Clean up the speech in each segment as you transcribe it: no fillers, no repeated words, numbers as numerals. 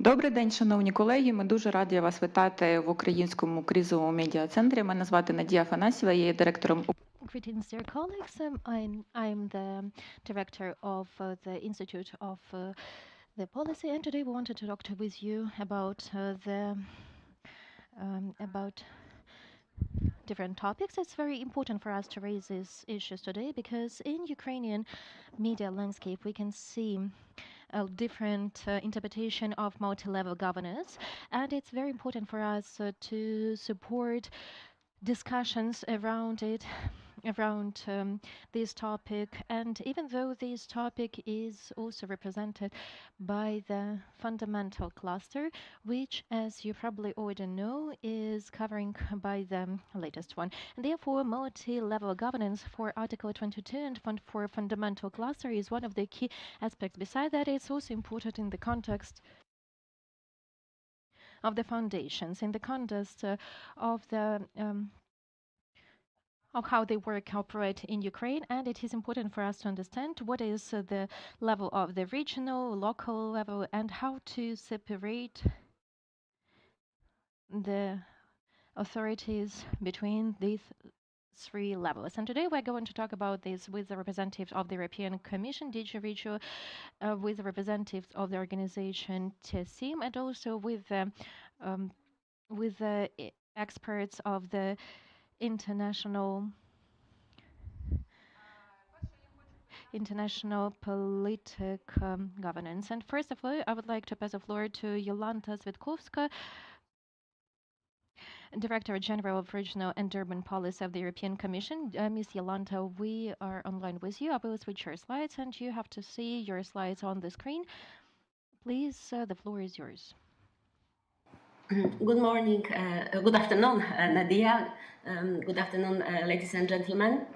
Добрий день, шановні колеги. Ми дуже раді вас вітати в Українському кризовому медіа-центрі. Мене звати Надія Афанасьєва, я є директором. Greetings, dear colleagues. I'm the director of the Institute of the Policy, and today we wanted to talk with you about about different topics. It's very important for us to raise these issues today because in Ukrainian media landscape we can see a different interpretation of multi-level governance, and it's very important for us to support discussions around it, around this topic. And even though this topic is also represented by the fundamental cluster, which, as you probably already know, is covering by the latest one. And therefore, multi-level governance for Article 22 and for fundamental cluster is one of the key aspects. Besides that, it's also important in the context of the foundations, in the context of the of how they work, operate in Ukraine, and it is important for us to understand what is the level of the regional, local level, and how to separate the authorities between these three levels. And today we're going to talk about this with the representatives of the European Commission, DG Regio, with the representatives of the organization TSIM, and also with the experts of the international politic governance. And first of all, I would like to pass the floor to Jolanta Svetkovska, Director General of Regional and Urban Policy of the European Commission. Ms. Jolanta, we are online with you. I will switch your slides, and you have to see your slides on the screen. Please, the floor is yours. Good morning, good afternoon, Nadia. Good afternoon, ladies and gentlemen.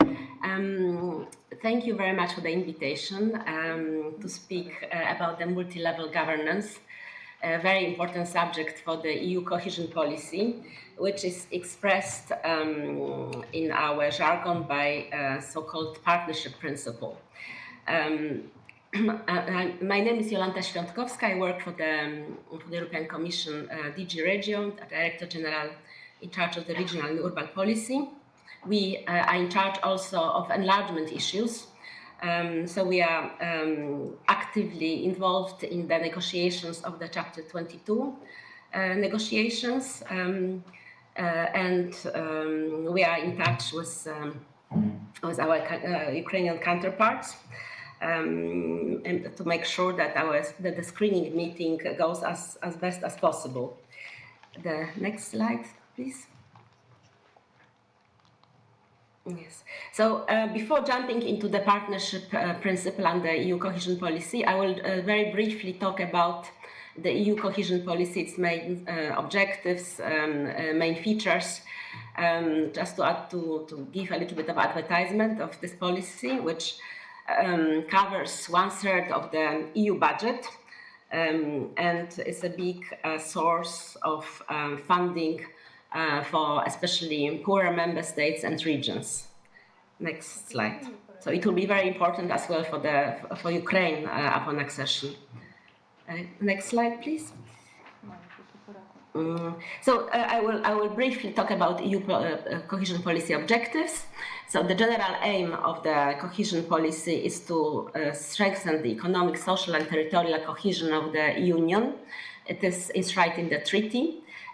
Thank you very much for the invitation to speak about the multi-level governance, a very important subject for the EU cohesion policy, which is expressed in our jargon by so-called partnership principle. My name is Jolanta Świątkowska. I work for the European Commission DG Regio, Director General in charge of the regional and urban policy. We are in charge also of enlargement issues. So we are actively involved in the negotiations of the Chapter 22 negotiations, and we are in touch with our Ukrainian counterparts. And to make sure that the screening meeting goes as best as possible. The next slide, please. Yes. So before jumping into the partnership principle and the EU cohesion policy, I will very briefly talk about the EU cohesion policy, its main objectives, main features, just to give a little bit of advertisement of this policy, which covers 1/3 of the EU budget and is a big source of funding for especially poorer member states and regions. Next slide. So it will be very important as well for Ukraine upon accession. Next slide, please. So I will briefly talk about EU cohesion policy objectives. So the general aim of the cohesion policy is to strengthen the economic, social and territorial cohesion of the Union. It is enshrined in the treaty,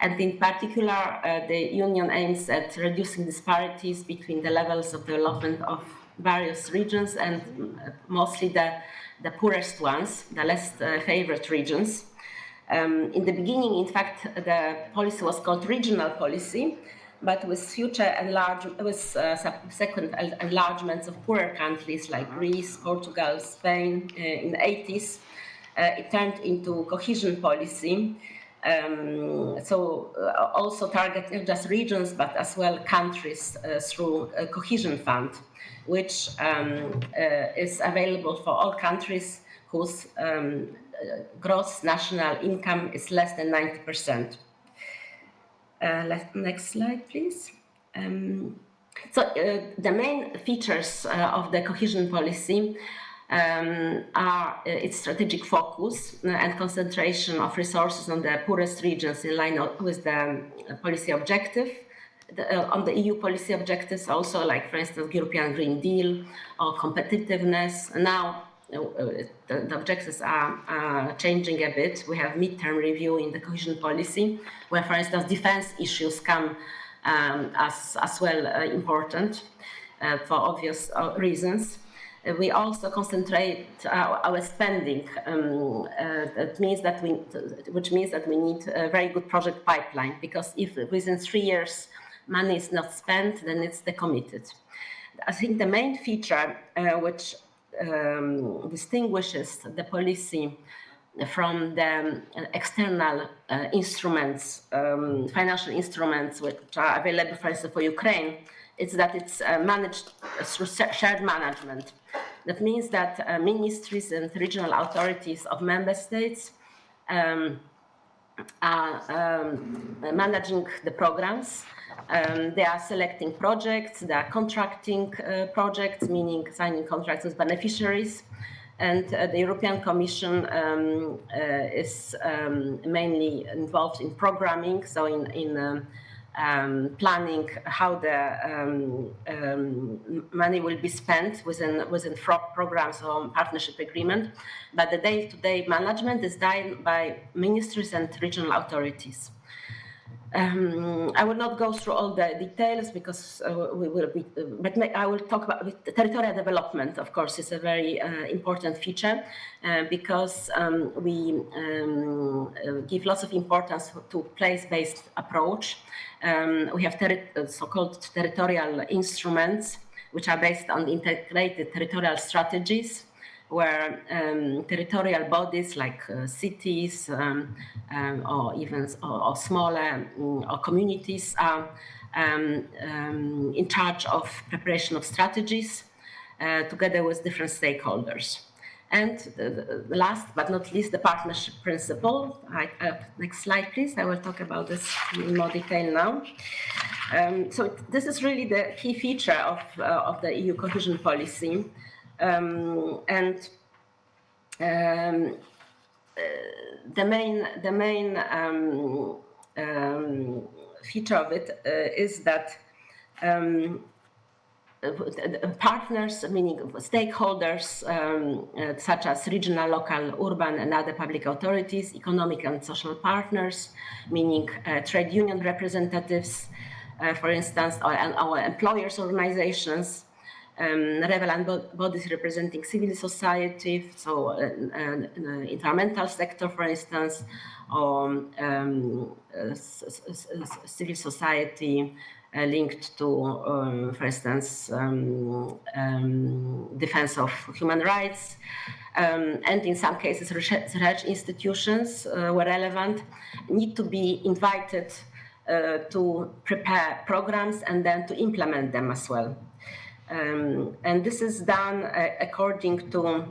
and in particular the Union aims at reducing disparities between the levels of development of various regions, and mostly the poorest ones, the less favored regions. In the beginning, in fact, the policy was called regional policy, but with subsequent enlargements of poorer countries like Greece, Portugal, Spain in the 80s, it turned into cohesion policy. So also target not just regions, but as well countries through a cohesion fund, which is available for all countries whose gross national income is less than 90%. Next slide, please. So the main features of the cohesion policy are its strategic focus and concentration of resources on the poorest regions in line with the policy objective. On the EU policy objectives also, like for instance, European Green Deal or competitiveness. Now the objectives are changing a bit. We have midterm review in the cohesion policy, where for instance defense issues come as well important for obvious reasons. We also concentrate our spending. Which means that we need a very good project pipeline, because if within 3 years money is not spent, then it's decommitted. I think the main feature which distinguishes the policy from the external instruments, financial instruments which are available, for instance, for Ukraine, is that it's managed through shared management. That means that ministries and regional authorities of member states are managing the programs. They are selecting projects, they are contracting projects, meaning signing contracts with beneficiaries. And the European Commission is mainly involved in programming, so in planning how the money will be spent within programs or partnership agreement. But the day-to-day management is done by ministries and regional authorities. I will not go through all the details because we will be, but I will talk about territorial development. Of course, is a very important feature because we give lots of importance to place-based approach. We have so-called territorial instruments, which are based on integrated territorial strategies, where territorial bodies like cities or even or smaller or communities are in charge of preparation of strategies together with different stakeholders. And last but not least, the partnership principle. Next slide, please. I will talk about this in more detail now. So this is really the key feature of the EU cohesion policy. The main feature of it is that partners, meaning stakeholders, such as regional, local, urban, and other public authorities, economic and social partners, meaning trade union representatives, for instance, or our employers' organizations, relevant bodies representing civil society, so environmental sector, for instance, or civil society linked to, for instance, defense of human rights, and in some cases research institutions were relevant, need to be invited to prepare programs and then to implement them as well. And this is done according to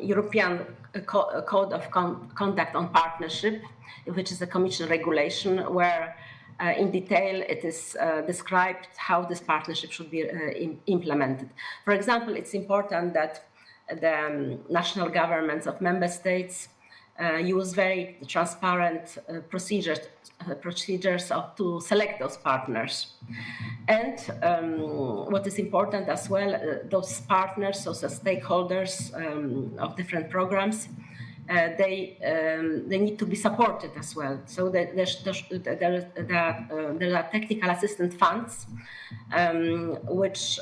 European Code of Conduct on Partnership, which is a Commission regulation where in detail it is described how this partnership should be implemented. For example, it's important that the national governments of member states use very transparent procedures to select those partners. And what is important as well, those partners, those stakeholders of different programs, they need to be supported as well. So that there are technical assistance funds which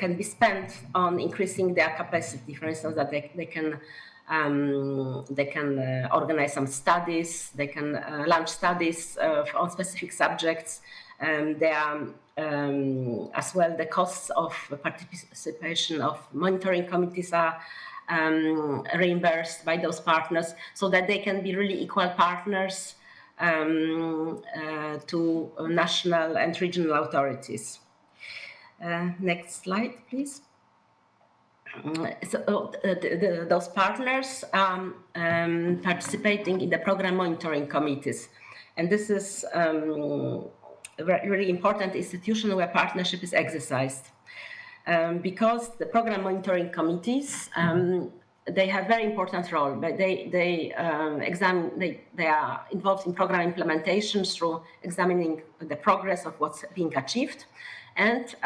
can be spent on increasing their capacity. For instance, that they can organize some studies, they can launch studies on specific subjects. There are as well the costs of participation of monitoring committees are reimbursed by those partners, so that they can be really equal partners to national and regional authorities. Next slide, please. So those partners are participating in the program monitoring committees, and this is a really important institution where partnership is exercised. because the program monitoring committees, they have very important role, but they are involved in program implementation through examining the progress of what's being achieved, and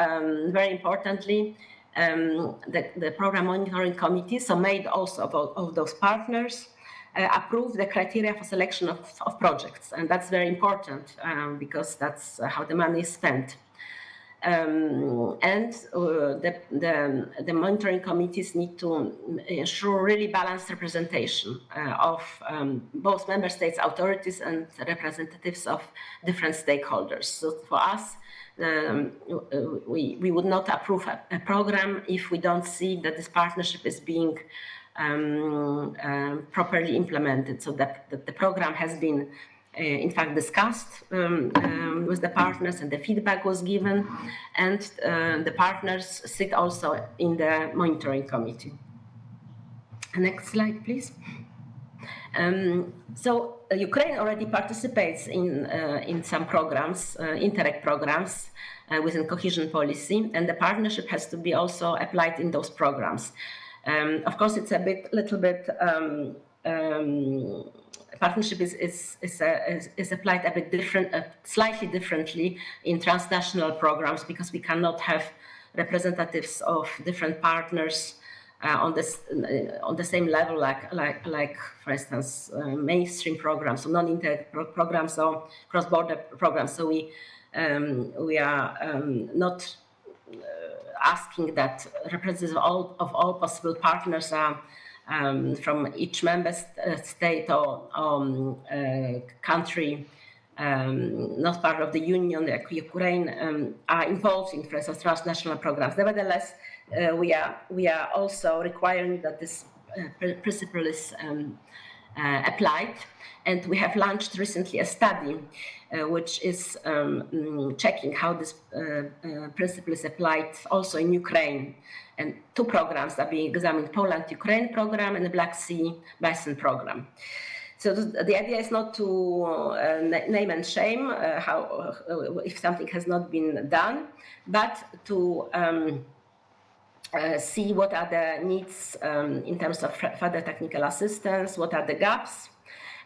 very importantly, the program monitoring committees, so made also of those partners, approve the criteria for selection of projects, and that's very important because that's how the money is spent. And the monitoring committees need to ensure really balanced representation of both member states' authorities and representatives of different stakeholders. So for us, we would not approve a program if we don't see that this partnership is being properly implemented, so that the program has been in fact discussed with the partners and the feedback was given, and the partners sit also in the monitoring committee. Next slide, please. So Ukraine already participates in some programs, Interreg programs within cohesion policy, and the partnership has to be also applied in those programs. Of course, it's little bit. Partnership is applied a bit different, slightly differently in transnational programs, because we cannot have representatives of different partners on the same level, like for instance mainstream programs, so non-inter programs or cross-border programs. So we are not asking that representatives of all possible partners are from each member state or country not part of the union, like Ukraine, are involved in, for instance, transnational programs. Nevertheless, we are also requiring that this principle is applied, and we have launched recently a study which is checking how this principle is applied also in Ukraine. And two programs are being examined: Poland-Ukraine program and the Black Sea Basin program. So the idea is not to name and shame if something has not been done, but to see what are the needs in terms of further technical assistance, what are the gaps.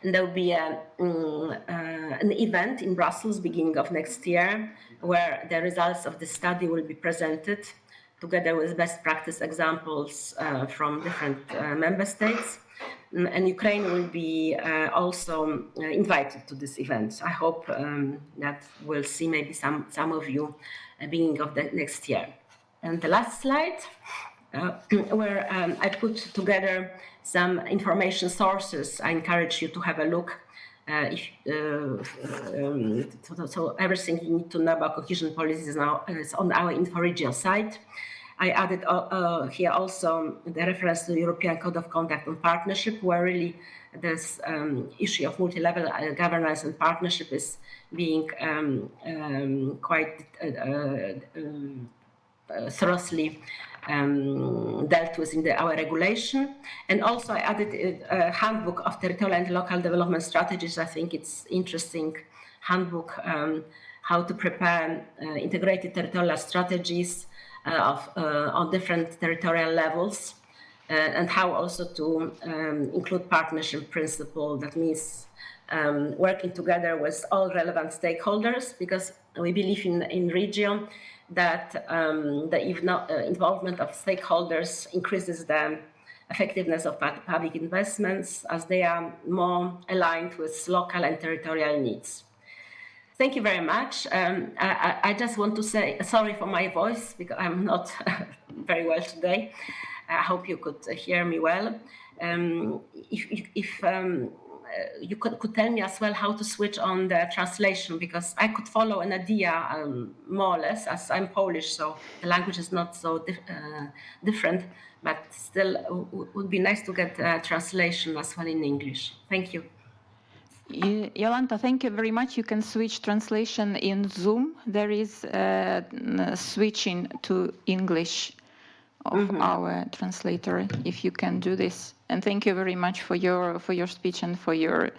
And there will be an event in Brussels beginning of next year, where the results of the study will be presented together with best practice examples from different member states. And Ukraine will be also invited to this event. I hope that we'll see maybe some of you beginning of the next year. And the last slide, where I put together some information sources. I encourage you to have a look. So everything you need to know about cohesion policy is now on our InfoRegio site. I added here also the reference to the European Code of Conduct on Partnership, where really this issue of multi-level governance and partnership is being quite thoroughly dealt with in our regulation. And also I added a handbook of territorial and local development strategies. I think it's interesting handbook how to prepare integrated territorial strategies on different territorial levels, and how also to include partnership principle. That means working together with all relevant stakeholders, because we believe in region that the involvement of stakeholders increases the effectiveness of public investments, as they are more aligned with local and territorial needs. Thank you very much. I just want to say sorry for my voice, because I'm not very well today. I hope you could hear me well. If you could tell me as well how to switch on the translation, because I could follow an idea more or less, as I'm Polish, so the language is not so different, but still would be nice to get a translation as well in English. Thank you. Jolanta, thank you very much. You can switch translation in Zoom. There is switching to English of our translator, if you can do this. And thank you very much for your speech and for your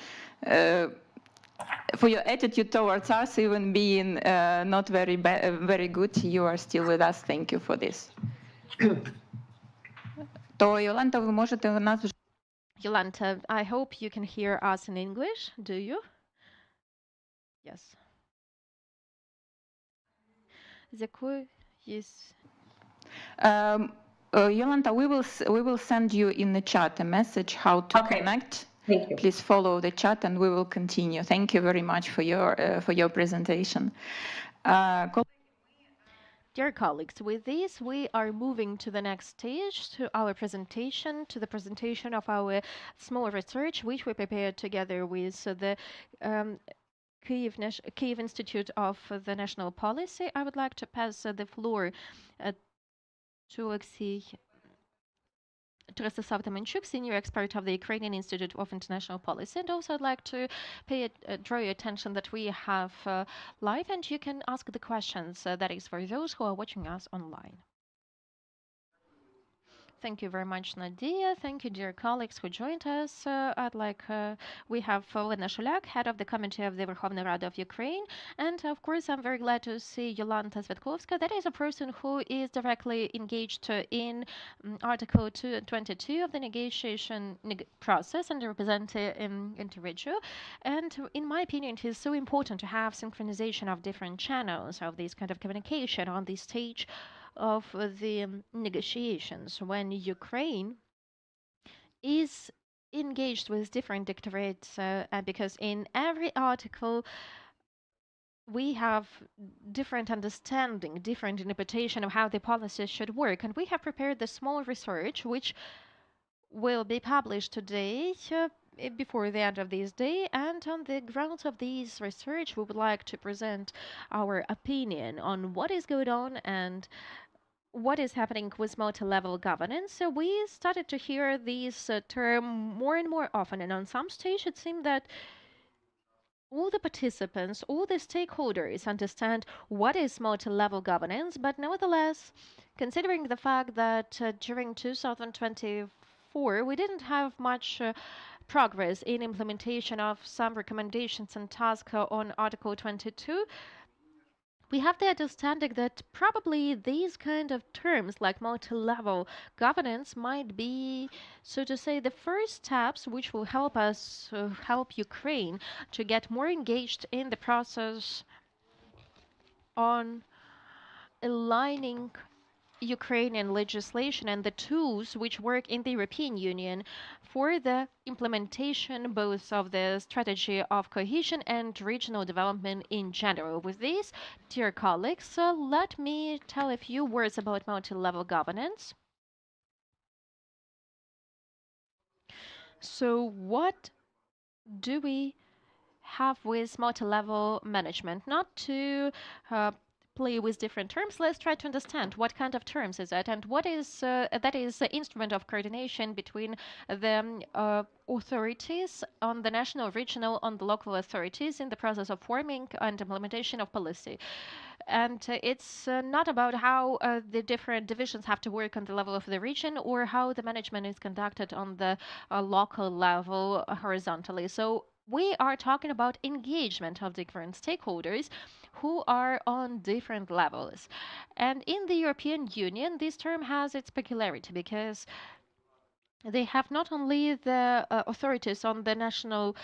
for your attitude towards us, even being not very good, you are still with us. Thank you for this. То, Йоланта, ви можете нас вже... Yolanta, I hope you can hear us in English. Do you? Yes. З якою є... Yolanta, we will send you in the chat a message how to connect. Thank you. Please follow the chat, and we will continue. Thank you very much for your presentation. Dear colleagues, with this, we are moving to the next stage, to our presentation, to the presentation of our small research, which we prepared together with the Kyiv Institute of the National Policy. I would like to pass the floor to Rostislav Tamanchuk, senior expert of the Ukrainian Institute of International Policy. And also I'd like to draw your attention that we have live, and you can ask the questions, that is for those who are watching us online. Thank you very much, Nadia. Thank you, dear colleagues who joined us. We have Olena Shulyak, head of the Committee of the Verkhovna Rada of Ukraine. And of course, I'm very glad to see Yolanta Svetkovska. That is a person who is directly engaged in Article 222 of the negotiation process and represented in Interregio. And in my opinion, it is so important to have synchronization of different channels of this kind of communication on this stage of the negotiations when Ukraine is engaged with different directorates, because in every article we have different understanding, different interpretation of how the policies should work, and we have prepared the small research which will be published today before the end of this day, and on the grounds of this research we would like to present our opinion on what is going on and what is happening with multi-level governance. So we started to hear this term more and more often, and on some stage it seemed that all the participants, all the stakeholders understand what is multi-level governance, but nevertheless, considering the fact that during 2024 we didn't have much progress in implementation of some recommendations and tasks on Article 22, we have the understanding that probably these kind of terms like multi-level governance might be, so to say, the first steps which will help us, help Ukraine to get more engaged in the process on aligning Ukrainian legislation and the tools which work in the European Union for the implementation both of the strategy of cohesion and regional development in general. With this, dear colleagues, let me tell a few words about multi-level governance. So what do we have with multi-level management? Not to play with different terms, let's try to understand what kind of terms is that and what is that is the instrument of coordination between the authorities on the national, regional, on the local authorities in the process of forming and implementation of policy. And it's not about how the different divisions have to work on the level of the region or how the management is conducted on the local level horizontally. So we are talking about engagement of different stakeholders who are on different levels. And in the European Union, this term has its peculiarity because they have not only the authorities on the national,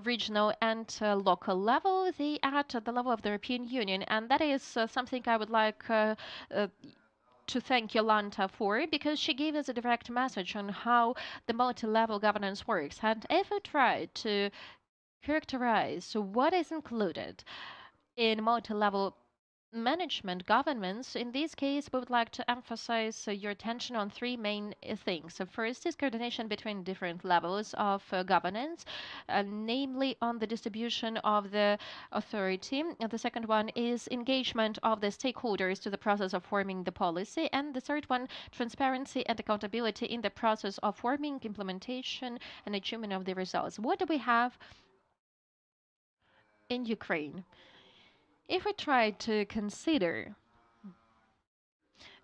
regional, and local level, they are at the level of the European Union. And that is something I would like to thank Yolanta for, because she gave us a direct message on how the multi-level governance works. And if we try to characterize what is included in multi-level management governments, in this case, we would like to emphasize your attention on three main things. So first is coordination between different levels of governance, namely on the distribution of the authority. And the second one is engagement of the stakeholders to the process of forming the policy. And the third one, transparency and accountability in the process of forming, implementation, and achievement of the results. What do we have in Ukraine? If we try to consider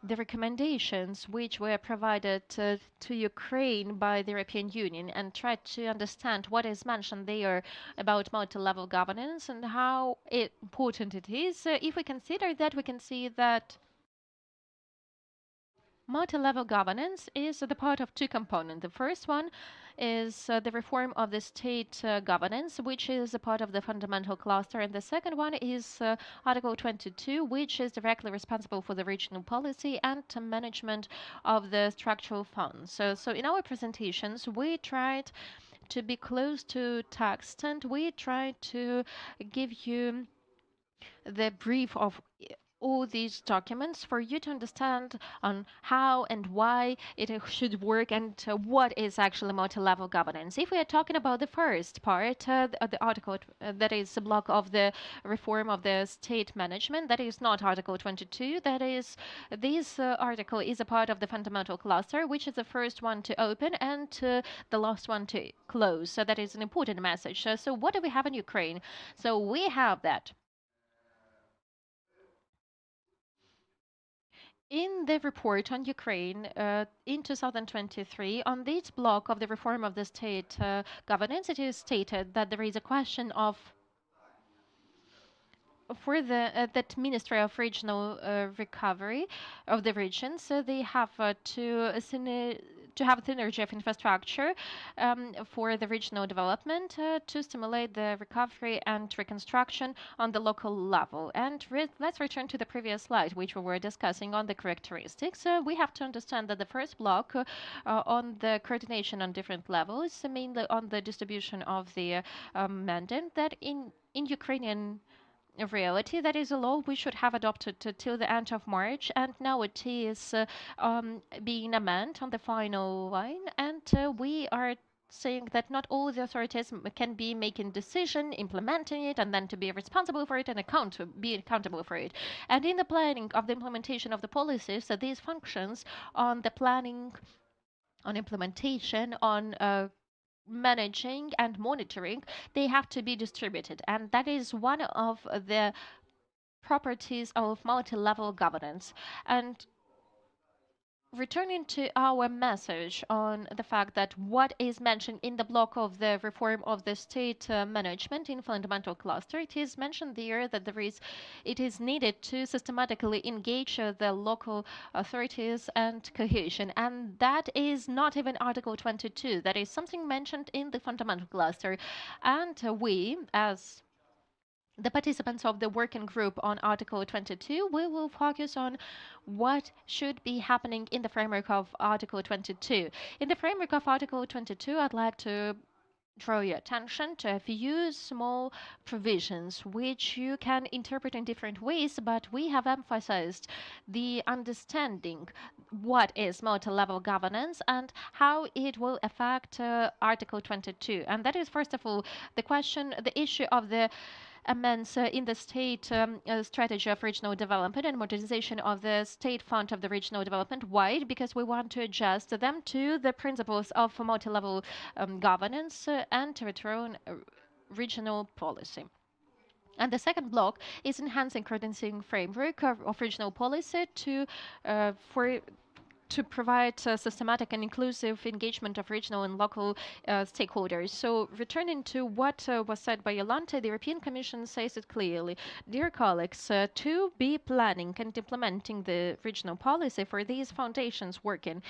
the recommendations which were provided to Ukraine by the European Union and try to understand what is mentioned there about multi-level governance and how important it is. If we consider that, we can see that multi-level governance is the part of two components. The first one is the reform of the state governance, which is a part of the fundamental cluster, and the second one is Article 22, which is directly responsible for the regional policy and management of the structural funds. So in our presentations, we tried to be close to text and we tried to give you the brief of all these documents for you to understand on how and why it should work and what is actually multi-level governance. If we are talking about the first part, the article that is the block of the reform of the state management, that is not Article 22. That is, this article is a part of the fundamental cluster, which is the first one to open and the last one to close. So that is an important message. So what do we have in Ukraine? So we have that. In the report on Ukraine in 2023, on this block of the reform of the state governance, it is stated that there is a question of for the that Ministry of Regional Recovery of the regions, so they have to have synergy of infrastructure for the regional development to stimulate the recovery and reconstruction on the local level. And let's return to the previous slide, which we were discussing on the characteristics. We have to understand that the first block on the coordination on different levels, mainly on the distribution of the mandate, that in Ukrainian reality, that is a law we should have adopted till the end of March, and now it is being amended on the final line, and we are saying that not all the authorities can be making decision, implementing it, and then to be responsible for it and be accountable for it. And in the planning of the implementation of the policies, so these functions on the planning, on implementation, on managing and monitoring, they have to be distributed. And that is one of the properties of multi-level governance. And returning to our message on the fact that what is mentioned in the block of the reform of the state management in fundamental cluster, it is mentioned there that it is needed to systematically engage the local authorities and cohesion, and that is not even Article 22. That is something mentioned in the fundamental cluster, and we as the participants of the working group on Article 22, we will focus on what should be happening in the framework of Article 22. In the framework of Article 22, I'd like to draw your attention to a few small provisions which you can interpret in different ways, but we have emphasized the understanding what is multi-level governance and how it will affect Article 22. And that is, first of all, the issue of the amends in the state strategy of regional development and modernization of the state fund of the regional development. Why? Because we want to adjust them to the principles of multi-level governance and territorial regional policy. And the second block is enhancing coordinating framework of regional policy to provide systematic and inclusive engagement of regional and local stakeholders. So returning to what was said by Jolanta, the European Commission says it clearly. Dear colleagues, to be planning and implementing the regional policy for these foundations working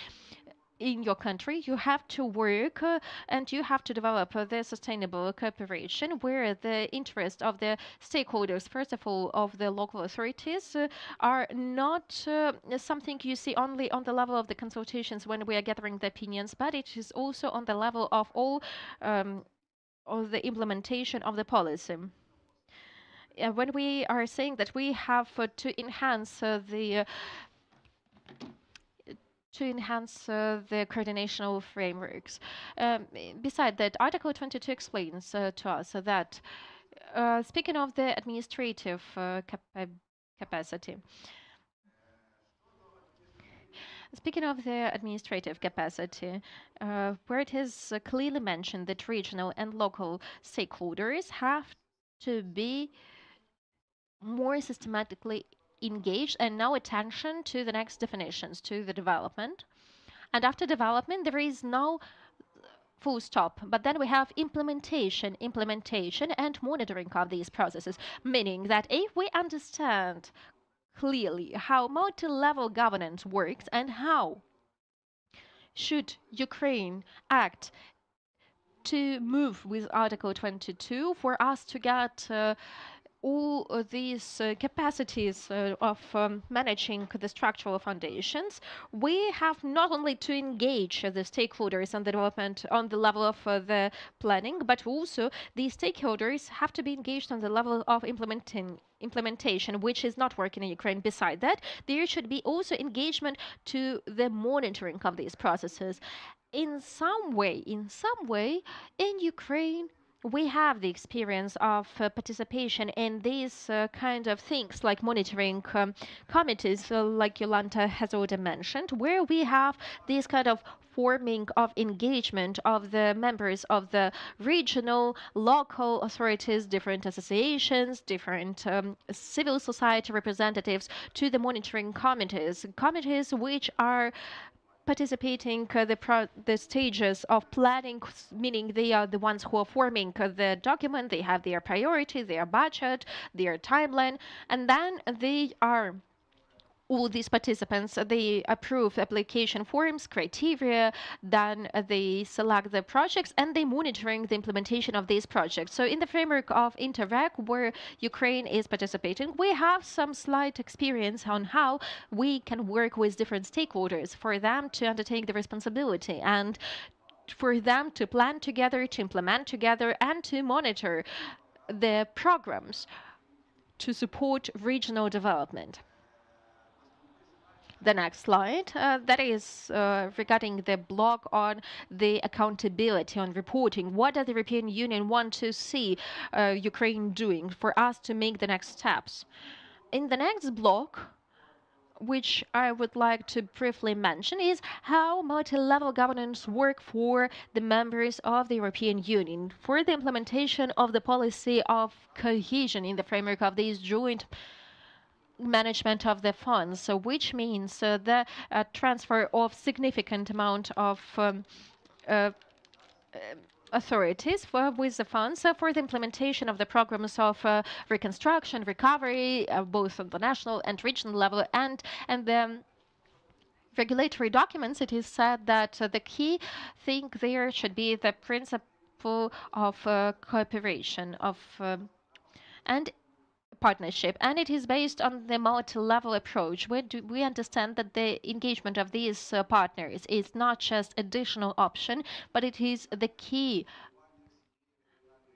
in your country, you have to work and you have to develop the sustainable cooperation where the interest of the stakeholders, first of all, of the local authorities, are not something you see only on the level of the consultations when we are gathering the opinions, but it is also on the level of all of the implementation of the policy. When we are saying that we have to enhance the coordinational frameworks. Beside that, Article 22 explains to us that speaking of the administrative capacity, where it is clearly mentioned that regional and local stakeholders have to be more systematically engaged, and now attention to the next definitions, to the development. And after development, there is no full stop. But then we have implementation and monitoring of these processes, meaning that if we understand clearly how multi-level governance works and how should Ukraine act to move with Article 22 for us to get all of these capacities of managing the structural foundations, we have not only to engage the stakeholders on the development on the level of the planning, but also the stakeholders have to be engaged on the level of implementation, which is not working in Ukraine. Beside that, there should be also engagement to the monitoring of these processes. In some way, in Ukraine, we have the experience of participation in these kind of things like monitoring committees, like Yolanta has already mentioned, where we have this kind of forming of engagement of the members of the regional, local authorities, different associations, different civil society representatives to the monitoring committees which are participating the stages of planning, meaning they are the ones who are forming the document. They have their priority, their budget, their timeline, and then they are all these participants, they approve application forms, criteria, then they select the projects and they monitoring the implementation of these projects. So in the framework of Interreg, where Ukraine is participating, we have some slight experience on how we can work with different stakeholders for them to undertake the responsibility and for them to plan together, to implement together, and to monitor the programs to support regional development. The next slide, that is regarding the block on the accountability on reporting. What does the European Union want to see Ukraine doing for us to make the next steps? In the next block, which I would like to briefly mention, is how multi-level governance work for the members of the European Union for the implementation of the policy of cohesion in the framework of these joint management of the funds, so which means the transfer of significant amount of authorities with the funds for the implementation of the programs of reconstruction, recovery, both on the national and regional level, and the regulatory documents. It is said that the key thing there should be the principle of cooperation of and partnership, and it is based on the multi-level approach where we understand that the engagement of these partners is not just additional option, but it is the key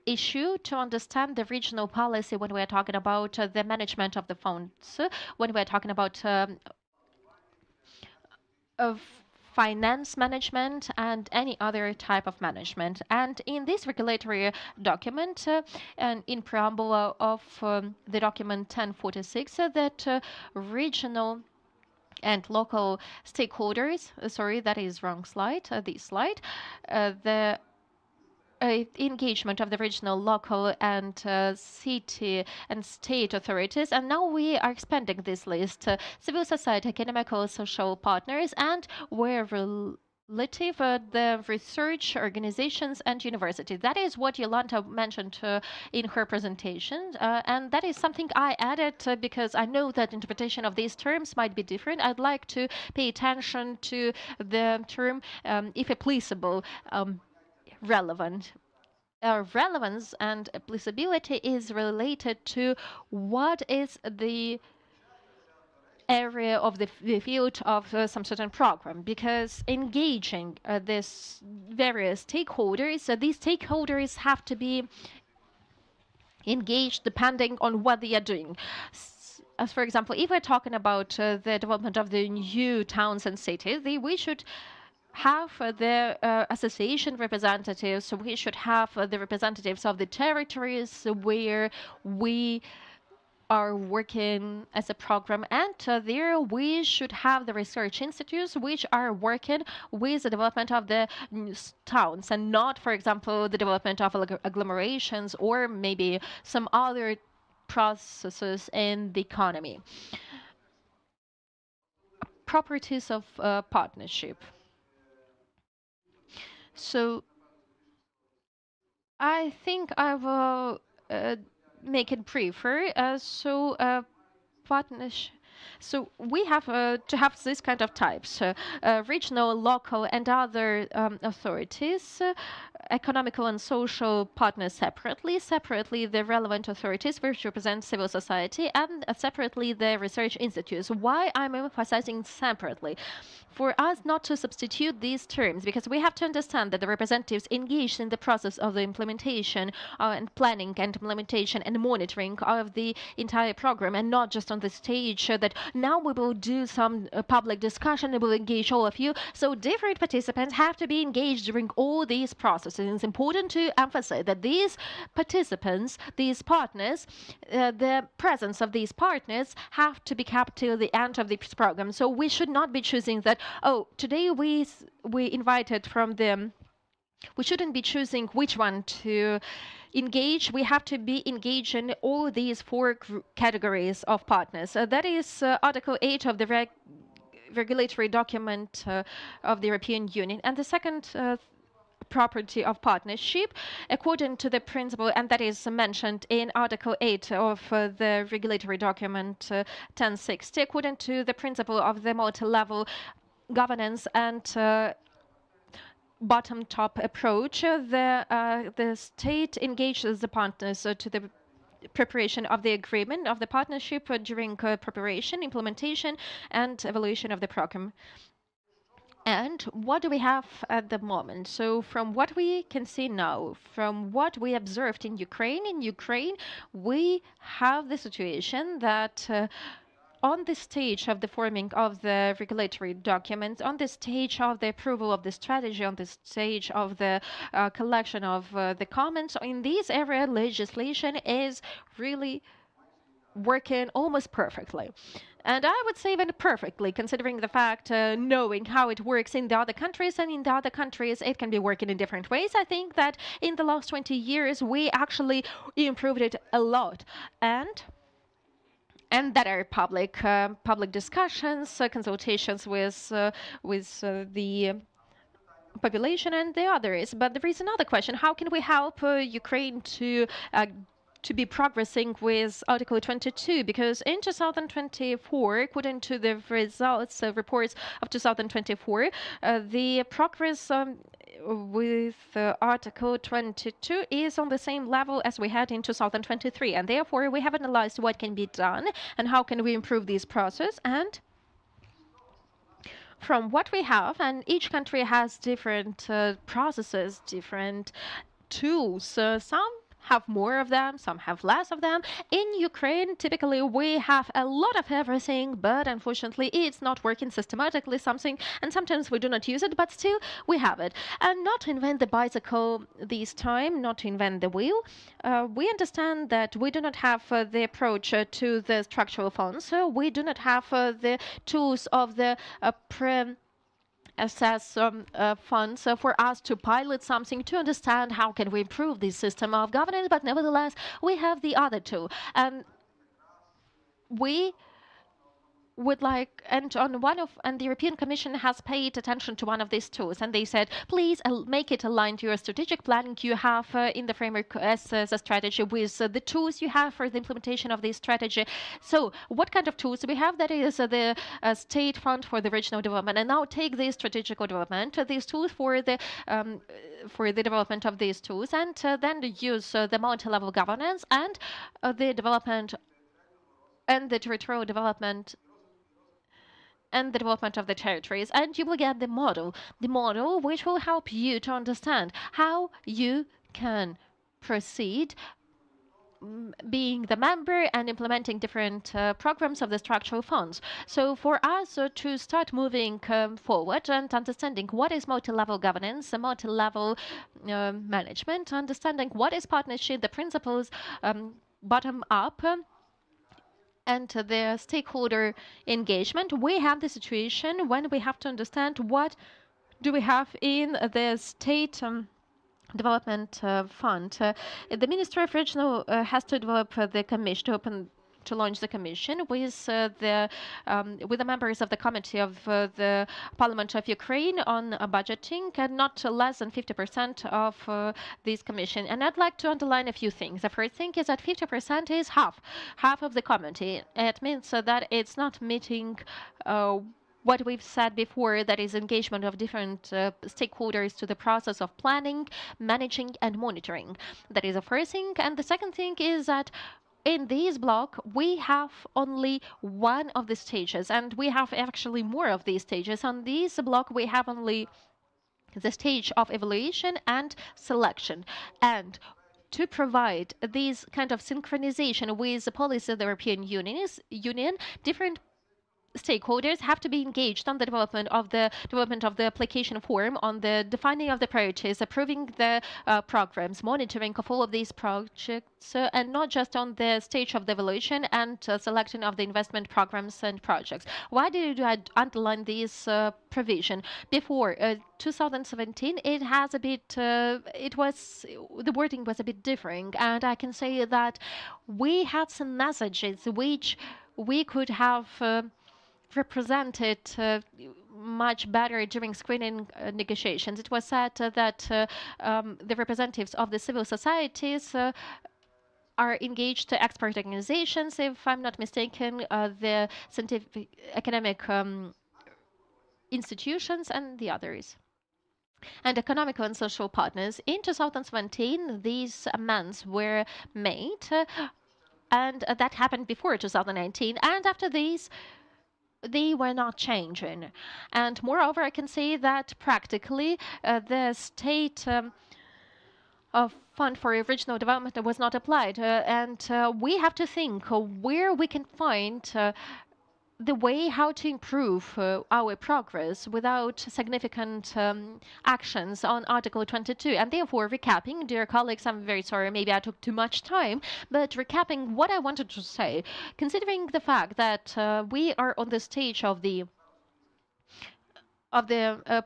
issue to understand the regional policy when we are talking about the management of the funds, when we are talking about of finance management and any other type of management. And in this regulatory document, and in preamble of the document 1046, that regional and local stakeholders, sorry, that is wrong slide, this slide, the engagement of the regional, local, and city and state authorities. And now we are expanding this list. Civil society, academical, social partners, and where relative the research organizations and universities. That is what Yolanta mentioned in her presentation, and that is something I added because I know that interpretation of these terms might be different. I'd like to pay attention to the term, if applicable, relevant. Relevance and applicability is related to what is the area of the field of some certain program, because engaging this various stakeholders, these stakeholders have to be engaged depending on what they are doing. As for example, if we're talking about the development of the new towns and cities, we should have the association representatives, so we should have the representatives of the territories where we are working as a program, and there we should have the research institutes which are working with the development of the towns, and not, for example, the development of agglomerations or maybe some other processes in the economy. properties of partnership. So I think I will make it briefer. Partnership. So we have to have this kind of types: regional, local, and other authorities, economical and social partners separately, separately the relevant authorities which represent civil society, and separately the research institutes. Why I'm emphasizing separately? For us not to substitute these terms, because we have to understand that the representatives engaged in the process of the implementation and planning and implementation and monitoring of the entire program, and not just on the stage that now we will do some public discussion and we'll engage all of you. So different participants have to be engaged during all these processes. It's important to emphasize that these participants, these partners, the presence of these partners have to be kept till the end of this program. So we should not be choosing that, oh, today we invited from them. We shouldn't be choosing which one to engage. We have to be engaged in all these four categories of partners. That is Article 8 of the regulatory document of the European Union. And the second property of partnership, according to the principle, and that is mentioned in Article 8 of the regulatory document 1060, according to the principle of the multi-level governance and bottom-top approach, the state engages the partners to the preparation of the agreement of the partnership during preparation, implementation, and evaluation of the program. And what do we have at the moment? So from what we can see now, from what we observed in Ukraine, we have the situation that on the stage of the forming of the regulatory documents, on the stage of the approval of the strategy, on the stage of the collection of the comments, in this area, legislation is really working almost perfectly. And I would say even perfectly, considering the fact, knowing how it works in the other countries, and in the other countries it can be working in different ways. I think that in the last 20 years we actually improved it a lot. And that are public discussions, consultations with the population and the others. But there is another question: how can we help Ukraine to be progressing with Article 22, because in 2024, according to the results reports of 2024, the progress with Article 22 is on the same level as we had in 2023, and therefore we have analyzed what can be done and how can we improve this process. And from what we have, and each country has different processes, different tools, some have more of them, some have less of them. In Ukraine, typically we have a lot of everything, but unfortunately it's not working systematically, and sometimes we do not use it, but still we have it. And not to invent the bicycle this time, not to invent the wheel, we understand that we do not have the approach to the structural funds, so we do not have the tools of the assess funds for us to pilot something, to understand how can we improve this system of governance. But nevertheless, we have the other two, and we would like, and the European Commission has paid attention to one of these tools, and they said, please make it aligned to your strategic planning you have in the framework as a strategy with the tools you have for the implementation of this strategy. So what kind of tools we have? That is the State Fund for the Regional Development. And now take this strategic development, these tools for the development of these tools, and then use the multi-level governance and the development and the territorial development and the development of the territories, and you will get the model which will help you to understand how you can proceed being the member and implementing different programs of the structural funds. So for us to start moving forward and understanding what is multi-level governance, multi-level management, understanding what is partnership, the principles bottom up, and the stakeholder engagement, we have the situation when we have to understand what do we have in the state development fund. The Ministry of Regional has to develop the commission to open to launch the commission with the members of the committee of the Parliament of Ukraine on budgeting, and not less than 50% of this commission. And I'd like to underline a few things. The first thing is that 50% is half of the committee. It means that it's not meeting what we've said before, that is engagement of different stakeholders to the process of planning, managing, and monitoring. That is the first thing. And the second thing is that in this block, we have only one of the stages, and we have actually more of these stages. On this block, we have only the stage of evaluation and selection. And to provide this kind of synchronization with the policy of the European Union, different stakeholders have to be engaged on the development of the application form, on the defining of the priorities, approving the programs, monitoring of all of these projects, and not just on the stage of the evaluation and selection of the investment programs and projects. Why did I underline this provision? Before 2017, it has a bit, the wording was a bit different, and I can say that we had some messages which we could have represented much better during screening negotiations. It was said that the representatives of the civil societies are engaged to expert organizations, if I'm not mistaken, the scientific academic institutions and the others, and economical and social partners. In 2017, these amends were made, and that happened before 2019, and after these, they were not changing. And moreover, I can say that practically the state fund for regional development was not applied. And we have to think where we can find the way how to improve our progress without significant actions on Article 22. And therefore, recapping, dear colleagues, I'm very sorry, maybe I took too much time, but recapping what I wanted to say, considering the fact that we are on the stage of the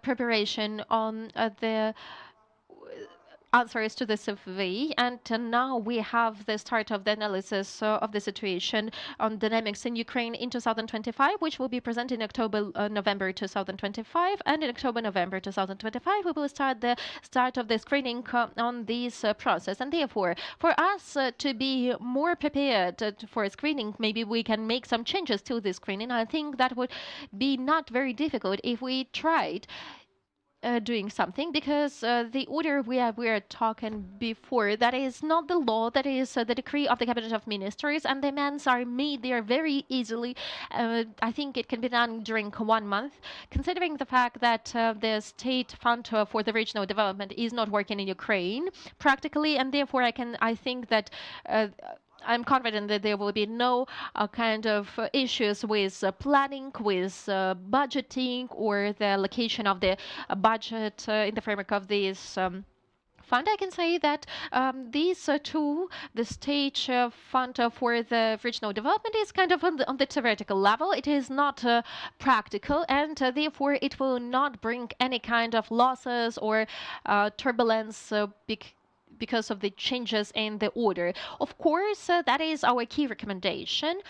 preparation on the answers to the survey, and now we have the start of the analysis of the situation on dynamics in Ukraine in 2025, which will be presented in November 2025, and in November 2025 we will start of the screening on this process. And therefore, for us to be more prepared for screening, maybe we can make some changes to the screening. I think that would be not very difficult if we tried doing something, because the order we are talking before, that is not the law, that is the decree of the Cabinet of Ministers, and the demands are made there very easily. I think it can be done during 1 month, considering the fact that the state fund for the regional development is not working in Ukraine practically, and therefore I think that I'm confident that there will be no kind of issues with planning, with budgeting, or the allocation of the budget in the framework of this fund. I can say that these two, the state fund for the regional development, is kind of on the theoretical level. It is not practical, and therefore it will not bring any kind of losses or turbulence because of the changes in the order. Of course, that is our key recommendation.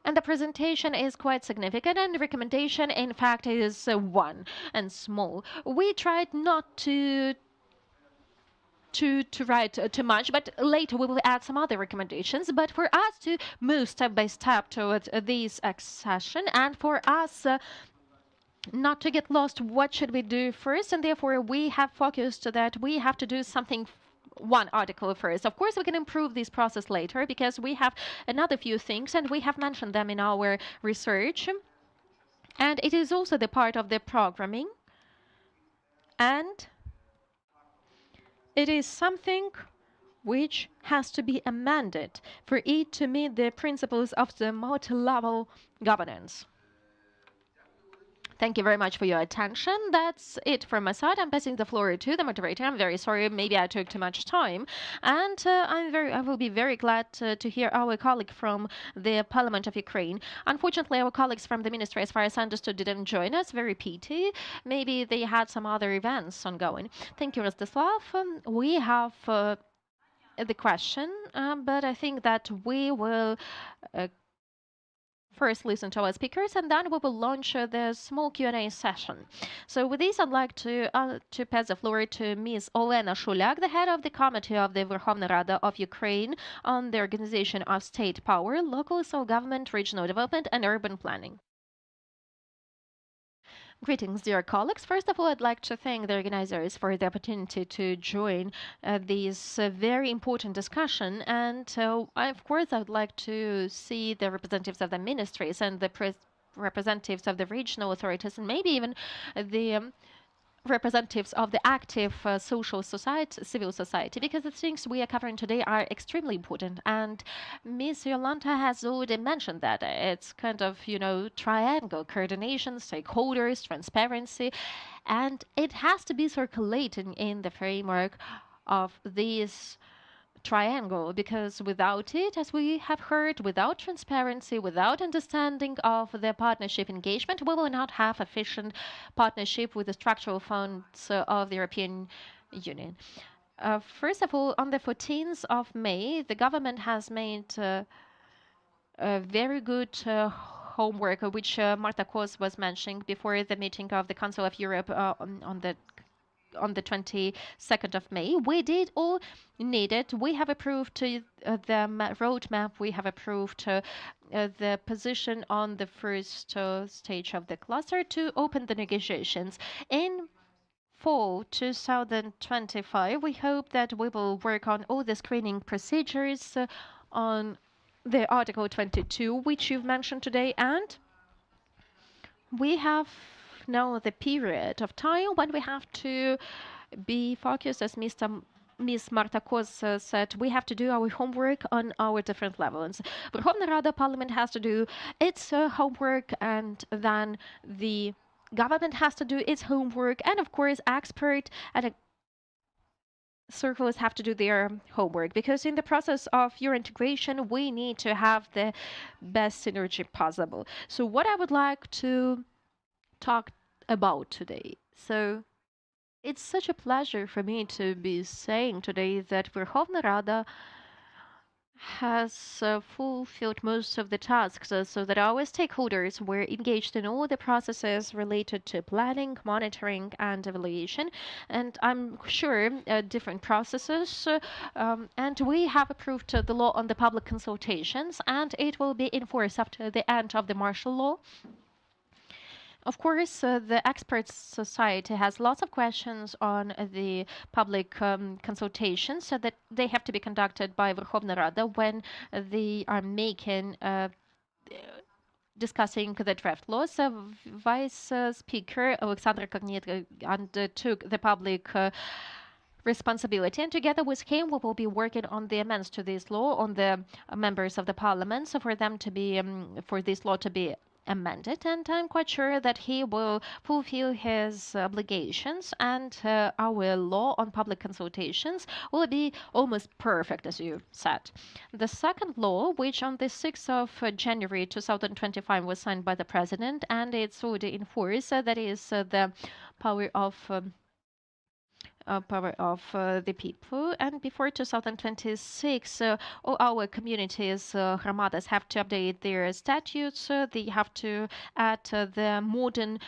And the presentation is quite significant, and the recommendation, in fact, is one and small. We tried not to write too much, but later we will add some other recommendations. But for us to move step by step towards this accession, and for us not to get lost, what should we do first? And therefore we have focused that we have to do something one article first. Of course, we can improve this process later, because we have another few things, and we have mentioned them in our research. And it is also the part of the programming. And it is something which has to be amended for it to meet the principles of the multi-level governance. Thank you very much for your attention. That's it from my side. I'm passing the floor to the moderator. I'm very sorry, maybe I took too much time. And I will be very glad to hear our colleague from the Parliament of Ukraine. Unfortunately, our colleagues from the ministry, as far as I understood, didn't join us. Very pity. Maybe they had some other events ongoing. Thank you, Rostislav. We have the question, but I think that we will first listen to our speakers, and then we will launch the small Q&A session. So with this, I'd like to pass the floor to Ms. Olena Shulyak, the head of the Committee of the Verkhovna Rada of Ukraine on the Organization of State Power, Local Self-Government, Regional Development, and Urban Planning. Greetings, dear colleagues. First of all, I'd like to thank the organizers for the opportunity to join this very important discussion. And of course, I'd like to see the representatives of the ministries and the representatives of the regional authorities, and maybe even the representatives of the active social society, civil society, because the things we are covering today are extremely important. And Ms. Yolanta has already mentioned that it's kind of, triangle: coordination, stakeholders, transparency, and it has to be circulating in the framework of these triangle, because without it, as we have heard, without transparency, without understanding of the partnership engagement, we will not have efficient partnership with the structural funds of the European Union. First of all, on the 14th of May, the government has made a very good homework, which Marta Kos was mentioning before the meeting of the Council of Europe on the 22nd of May. We did all needed. We have approved the roadmap. We have approved the position on the first stage of the cluster to open the negotiations. In fall 2025, we hope that we will work on all the screening procedures on the Article 22, which you've mentioned today, and we have now the period of time when we have to be focused, as Ms. Marta Kos said, we have to do our homework on our different levels. Verkhovna Rada Parliament has to do its homework, and then the government has to do its homework, and of course expert and circles have to do their homework, because in the process of your integration we need to have the best synergy possible. So what I would like to talk about today. So it's such a pleasure for me to be saying today that Verkhovna Rada has fulfilled most of the tasks, so that our stakeholders were engaged in all the processes related to planning, monitoring, and evaluation. And I'm sure different processes. And we have approved the law on the public consultations, and it will be enforced after the end of the martial law. Of course, the expert society has lots of questions on the public consultations, so that they have to be conducted by Verkhovna Rada when they are discussing the draft laws. Vice Speaker Alexander Kornit undertook the public responsibility, and together with him we will be working on the amendments to this law on the members of the parliament, so for them to be for this law to be amended. And I'm quite sure that he will fulfill his obligations, and our law on public consultations will be almost perfect, as you said. The second law, which on the 6th of January 2025 was signed by the president, and it's already in force, that is the power of the people. And before 2026, all our communities, Hromadas, have to update their statutes. They have to add the modern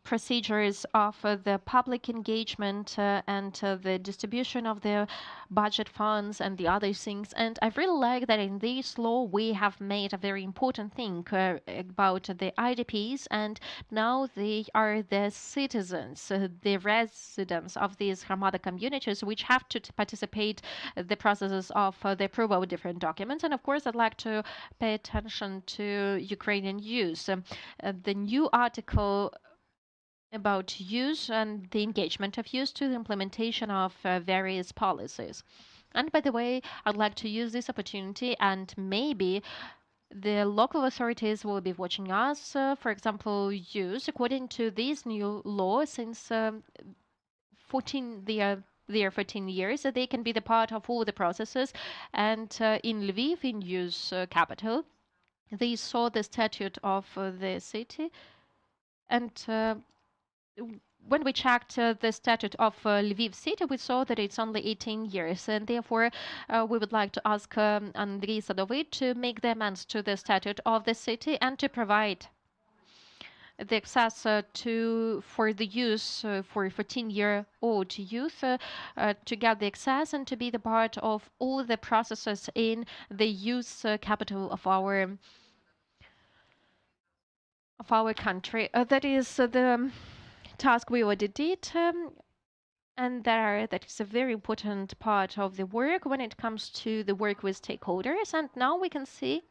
procedures of the public engagement and the distribution of the budget funds and the other things. And I really like that in this law we have made a very important thing about the IDPs, and now they are the citizens, the residents of these Hromada communities, which have to participate the processes of the approval of different documents. And of course, I'd like to pay attention to Ukrainian youth. The new article about use and the engagement of use to the implementation of various policies. And by the way, I'd like to use this opportunity, and maybe the local authorities will be watching us. For example, use according to this new law, since 14 they are 14 years, they can be the part of all the processes. And in Lviv, in use capital, they saw the statute of the city, and when we checked the statute of Lviv city, we saw that it's only 18 years, and therefore we would like to ask Andriy Sadovit to make the amends to the statute of the city and to provide the access for the use for 14-year-old youth to get the access and to be the part of all the processes in the youth capital of our country. That is the task we already did. And that is a very important part of the work when it comes to the work with stakeholders. And now we can see,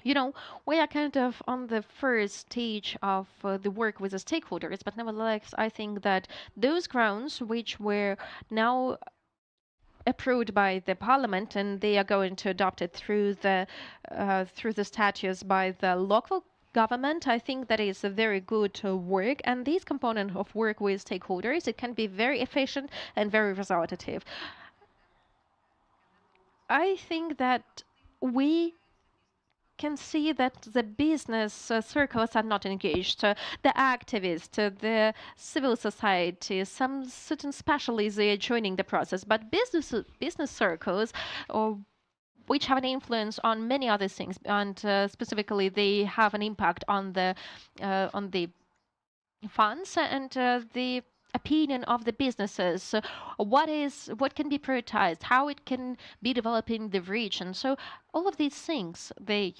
we are kind of on the first stage of the work with the stakeholders, but nevertheless, I think that those grounds which were now approved by the parliament and they are going to adopt it through the statutes by the local government, I think that is a very good work, and this component of work with stakeholders, it can be very efficient and very resultative. I think that we can see that the business circles are not engaged. The activists, the civil society, some certain specialists are joining the process, but business circles, or which have an influence on many other things, and specifically they have an impact on the funds and the opinion of the businesses, what can be prioritized, how it can be developing the region. So all of these things, they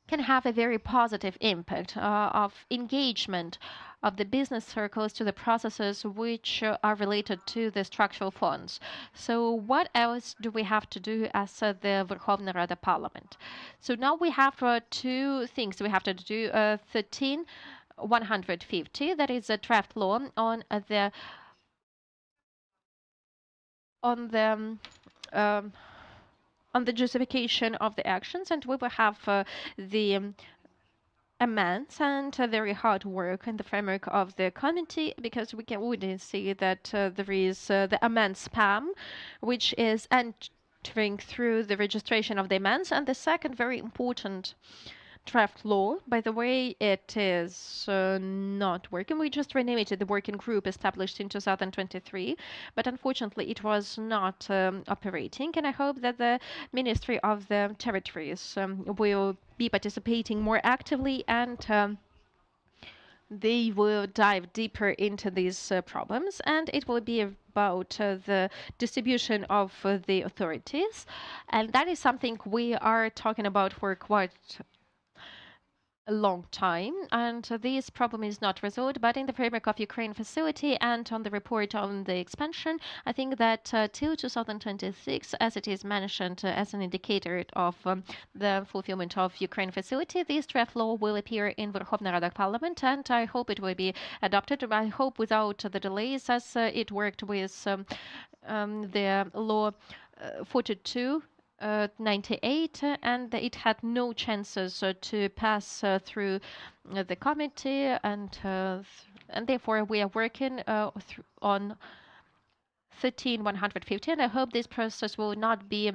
can have a very positive impact of engagement of the business circles to the processes which are related to the structural funds. So what else do we have to do as the Verkhovna Rada Parliament? So now we have two things we have to do. 13150, that is a draft law on the justification of the actions, and we will have the amends and very hard work in the framework of the committee, because we can see that there is the amend spam, which is entering through the registration of the amends. And the second very important draft law, by the way, it is not working. We just renamed it the working group established in 2023, but unfortunately it was not operating. And I hope that the Ministry of the Territories will be participating more actively, and they will dive deeper into these problems, and it will be about the distribution of the authorities. And that is something we are talking about for quite a long time, and this problem is not resolved. But in the framework of Ukraine facility and on the report on the expansion, I think that till 2026, as it is mentioned as an indicator of the fulfillment of Ukraine facility, this draft law will appear in Verkhovna Rada Parliament, and I hope it will be adopted. I hope without the delays, as it worked with the law 42. 98, and it had no chances to pass through the committee, and therefore we are working on 13150, and I hope this process will not be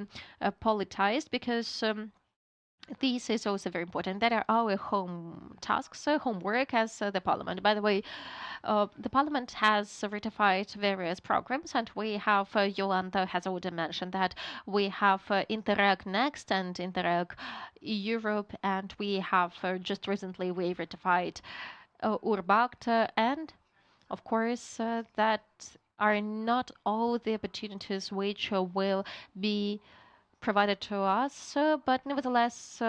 politicized, because this is also very important. That are our home tasks, homework as the parliament. By the way, the parliament has ratified various programs, and we have, Yolanda has already mentioned that we have Interreg Next and Interreg Europe, and we have just recently we ratified Urbact, and of course that are not all the opportunities which will be provided to us, but nevertheless,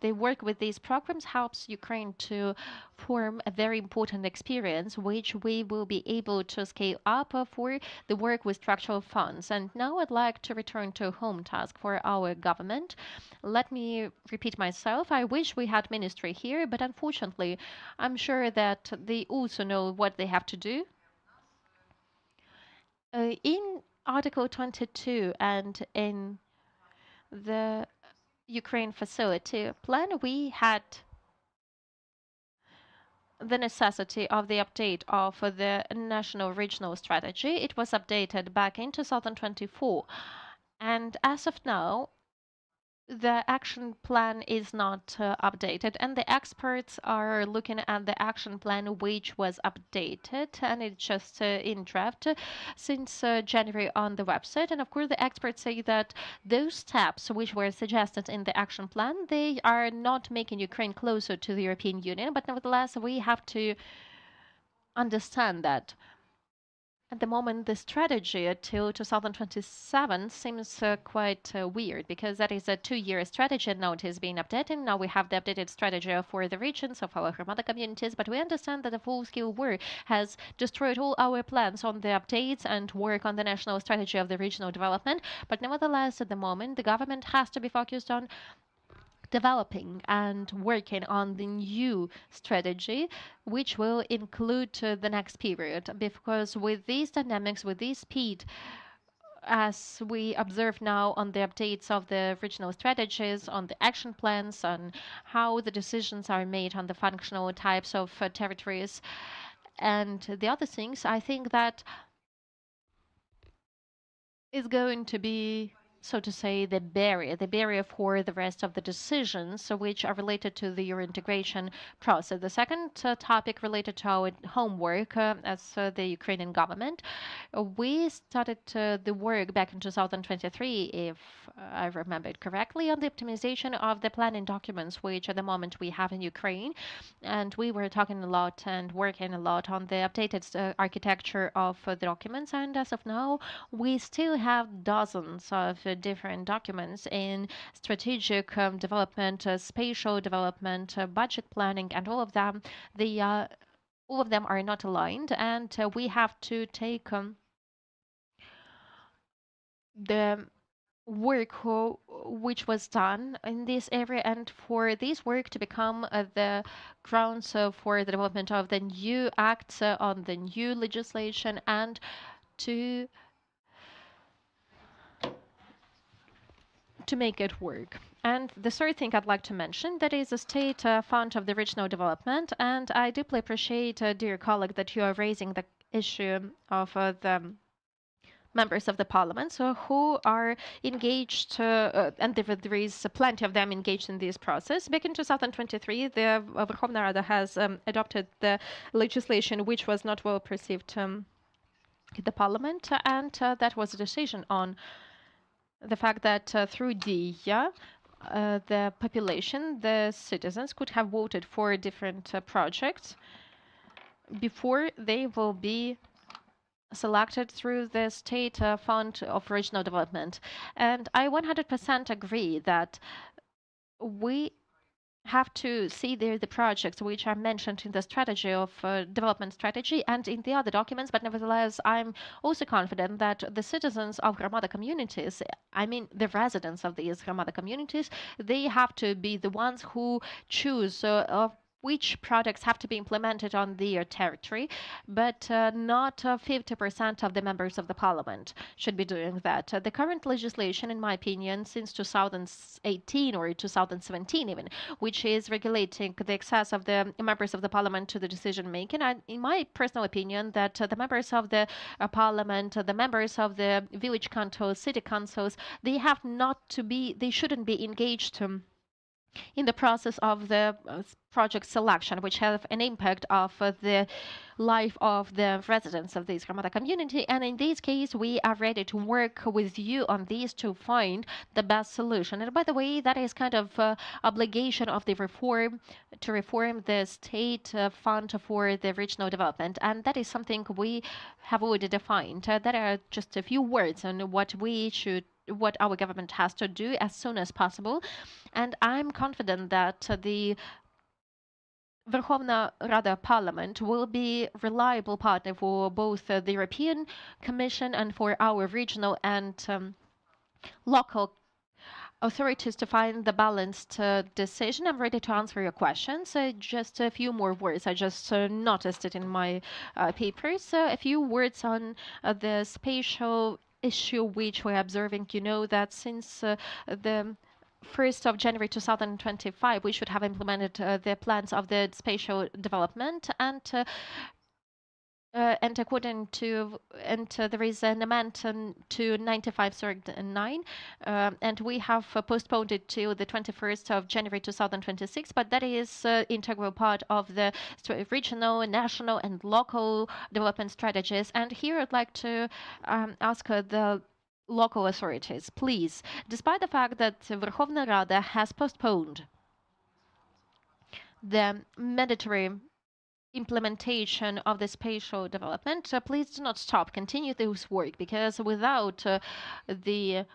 the work with these programs helps Ukraine to form a very important experience, which we will be able to scale up for the work with structural funds. And now I'd like to return to a home task for our government. Let me repeat myself. I wish we had ministry here, but unfortunately, I'm sure that they also know what they have to do. In Article 22 and in the Ukraine facility plan, we had the necessity of the update of the national regional strategy. It was updated back in 2024. And as of now, the action plan is not updated, and the experts are looking at the action plan which was updated, and it's just in draft since January on the website. And of course, the experts say that those steps which were suggested in the action plan, they are not making Ukraine closer to the European Union, but nevertheless, we have to understand that at the moment, the strategy till 2027 seems quite weird because that is a 2-year strategy and now it is being updated. Now we have the updated strategy for the regions of our Roma communities, but we understand that the full-scale war has destroyed all our plans on the updates and work on the national strategy of the regional development. But nevertheless, at the moment, the government has to be focused on developing and working on the new strategy, which will include the next period. Because with these dynamics, with this speed, as we observe now on the updates of the regional strategies, on the action plans, on how the decisions are made on the functional types of territories, and the other things, I think that is going to be, so to say, the barrier for the rest of the decisions which are related to the Euro integration process. The second topic related to our homework as the Ukrainian government, we started the work back in 2023, if I remember it correctly, on the optimization of the planning documents, which at the moment we have in Ukraine. And we were talking a lot and working a lot on the updated architecture of the documents. And as of now, we still have dozens of different documents in strategic development, spatial development, budget planning, and all of them. All of them are not aligned, and we have to take the work which was done in this area, and for this work to become the grounds for the development of the new acts on the new legislation, and to make it work. And the third thing I'd like to mention, that is the state fund of the regional development. And I deeply appreciate, dear colleague, that you are raising the issue of the members of the parliament who are engaged, and there is plenty of them engaged in this process. Back in 2023, the Verkhovna Rada has adopted the legislation which was not well perceived in the parliament, and that was a decision on the fact that through DIA, the population, the citizens could have voted for different projects before they will be selected through the State Fund of Regional Development. And I 100% agree that we have to see there the projects which are mentioned in the strategy of development strategy and in the other documents. But nevertheless, I'm also confident that the citizens of Ramada communities, I mean the residents of these Ramada communities, they have to be the ones who choose which projects have to be implemented on their territory, but not 50% of the members of the parliament should be doing that. The current legislation, in my opinion, since 2018 or 2017 even, which is regulating the access of the members of the parliament to the decision making, and in my personal opinion, that the members of the parliament, the members of the village councils, city councils, they have not to be, they shouldn't be engaged in the process of the project selection, which have an impact of the life of the residents of this Ramada community. And in this case, we are ready to work with you on this to find the best solution. And by the way, that is kind of obligation of the reform to reform the state fund for the regional development. And that is something we have already defined. There are just a few words on what our government has to do as soon as possible. And I'm confident that the Verkhovna Rada Parliament will be a reliable partner for both the European Commission and for our regional and local authorities to find the balanced decision. I'm ready to answer your questions. Just a few more words. I just noticed it in my papers. A few words on the spatial issue which we're observing. You know that since the 1st of January 2025, we should have implemented the plans of the spatial development, and and according to there is an amendment to 95/9, and we have postponed it to the 21st of January 2026. But that is integral part of the regional, national, and local development strategies. And here I'd like to ask the local authorities, please, despite the fact that Verkhovna Rada has postponed the mandatory implementation of the spatial development, please do not stop. Continue this work, because without the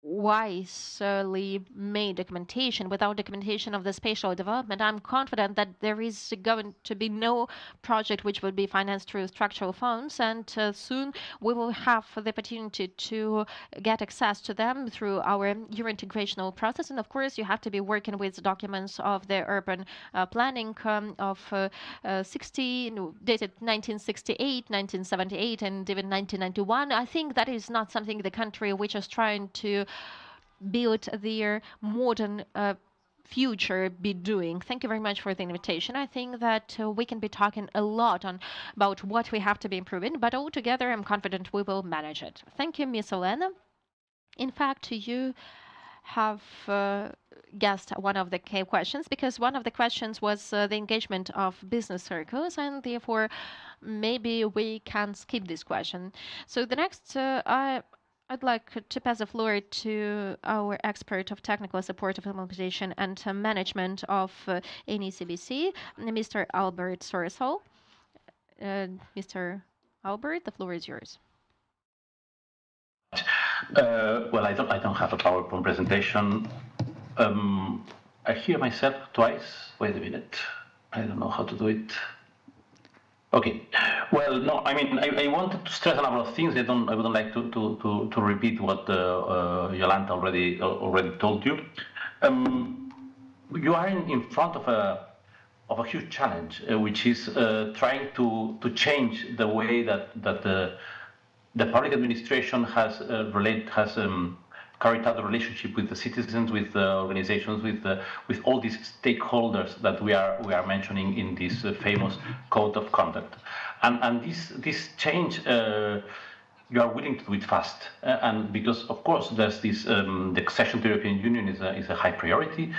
wisely made documentation, without documentation of the spatial development, I'm confident that there is going to be no project which will be financed through structural funds, and soon we will have the opportunity to get access to them through our Euro-integrational process. And of course, you have to be working with documents of the urban planning of dated 1968, 1978, and even 1991. I think that is not something the country which is trying to build their modern future be doing. Thank you very much for the invitation. I think that we can be talking a lot about what we have to be improving, but altogether I'm confident we will manage it. Thank you, Ms. Elena. In fact, you have guessed one of the key questions, because one of the questions was the engagement of business circles, and therefore maybe we can skip this question. So the next I'd like to pass the floor to our expert of technical support of implementation and management of NECBC, Mr. Albert Sorsol. Mr. Albert, the floor is yours. Well, I don't have a PowerPoint presentation. I hear myself twice. Wait a minute. I don't know how to do it. Okay. Well, no. I mean, I wanted to stress a number of things. I wouldn't like to repeat what Jolanta already told you. You are in front of a huge challenge, which is trying to change the way that the public administration has carried out the relationship with the citizens, with the organizations, with all these stakeholders that we are mentioning in this famous code of conduct. And this change, you are willing to do it fast, and because of course there's this the accession to the European Union is a high priority.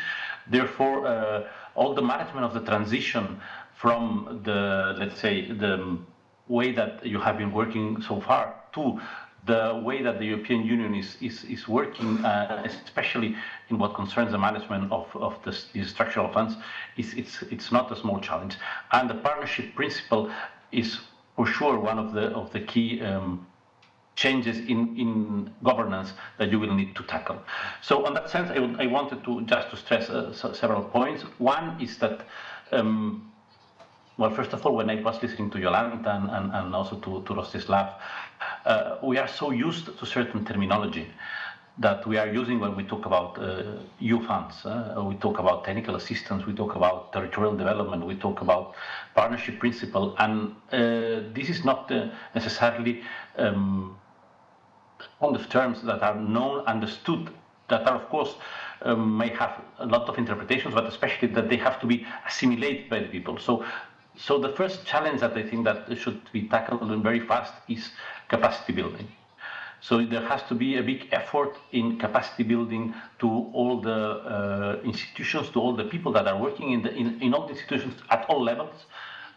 Therefore, all the management of the transition from the, let's say, the way that you have been working so far to the way that the European Union is working, especially in what concerns the management of these structural funds, it's not a small challenge. And the partnership principle is for sure one of the key changes in governance that you will need to tackle. So in that sense, I wanted to stress several points. One is that well, first of all, when I was listening to Jolanta and also to Rostislav, we are so used to certain terminology that we are using when we talk about EU funds. We talk about technical assistance, we talk about territorial development, we talk about partnership principle, and this is not necessarily on the terms that are known, understood, that are, of course, may have a lot of interpretations, but especially that they have to be assimilated by the people. So the first challenge that I think that should be tackled very fast is capacity building. So there has to be a big effort in capacity building to all the institutions, to all the people that are working in all the institutions at all levels,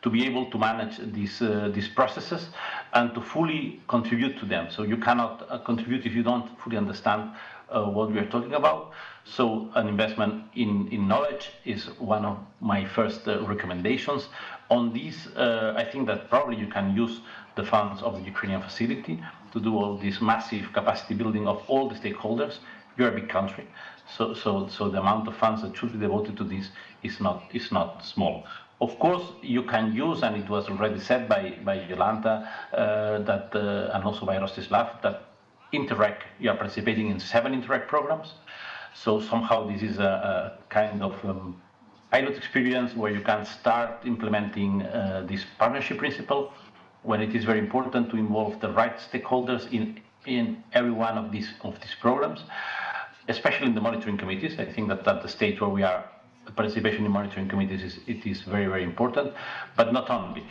to be able to manage these processes and to fully contribute to them. So you cannot contribute if you don't fully understand what we are talking about. So an investment in knowledge is one of my first recommendations. On this, I think that probably you can use the funds of the Ukrainian facility to do all this massive capacity building of all the stakeholders. You're a big country, so the amount of funds that should be devoted to this is not small. Of course, you can use, and it was already said by Jolanta that and also by Rostislav, that Interreg, you are participating in 7 Interreg programs. So somehow this is a kind of pilot experience where you can start implementing this partnership principle, when it is very important to involve the right stakeholders in every one of these programs, especially in the monitoring committees. I think that at the stage where we are participation in monitoring committees is very, very important, but not only.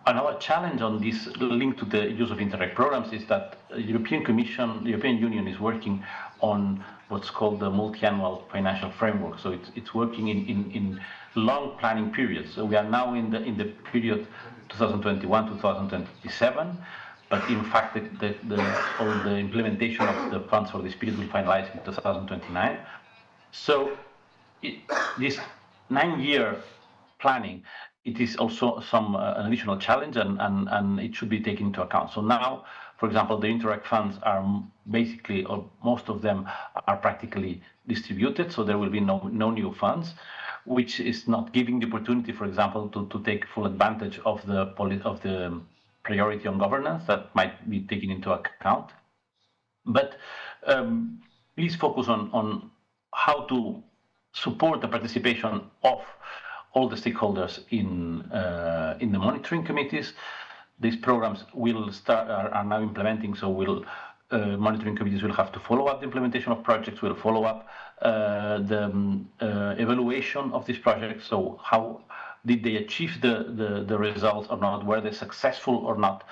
Another challenge on this link to the use of Interreg programs is that the European Commission, the European Union is working on what's called the multi-annual financial framework. So it's working in long planning periods. So we are now in the period 2021-2027, but in fact all the implementation of the funds for this period will finalize in 2029. So this 9-year planning, it is also an additional challenge, and it should be taken into account. So now, for example, the Interreg funds are basically, or most of them are practically distributed, so there will be no new funds, which is not giving the opportunity, for example, to take full advantage of the priority on governance that might be taken into account. But please focus on how to support the participation of all the stakeholders in the monitoring committees. These programs are now implementing, so monitoring committees will have to follow up the implementation of projects, will follow up the evaluation of these projects. So how did they achieve the results or not? Were they successful or not?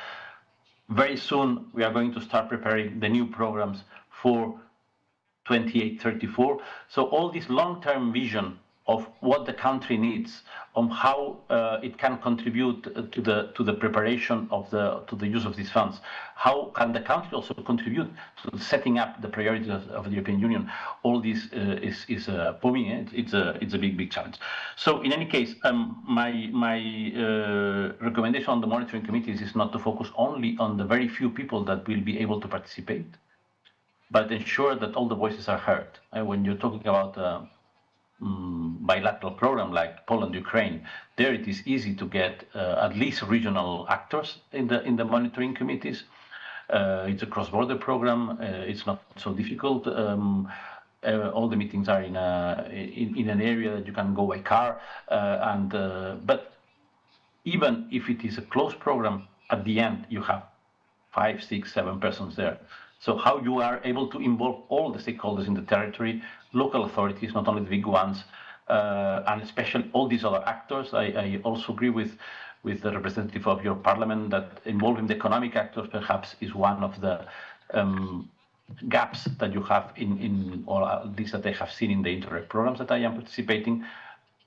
Very soon we are going to start preparing the new programs for 28-34. So all this long-term vision of what the country needs, on how it can contribute to the preparation of to the use of these funds. How can the country also contribute to setting up the priorities of the European Union? All this is booming. It's a big challenge. So in any case, my recommendation on the monitoring committees is not to focus only on the very few people that will be able to participate, but ensure that all the voices are heard. When you're talking about bilateral program like Poland, Ukraine, there it is easy to get at least regional actors in the monitoring committees. It's a cross-border program. It's not so difficult. All the meetings are in an area that you can go by car. But even if it is a closed program, at the end you have 5, 6, 7 persons there. So how you are able to involve all the stakeholders in the territory, local authorities, not only the big ones, and especially all these other actors. I also agree with the representative of your parliament that involving the economic actors perhaps is one of the gaps that you have or at least that I have seen in the Interreg programs that I am participating.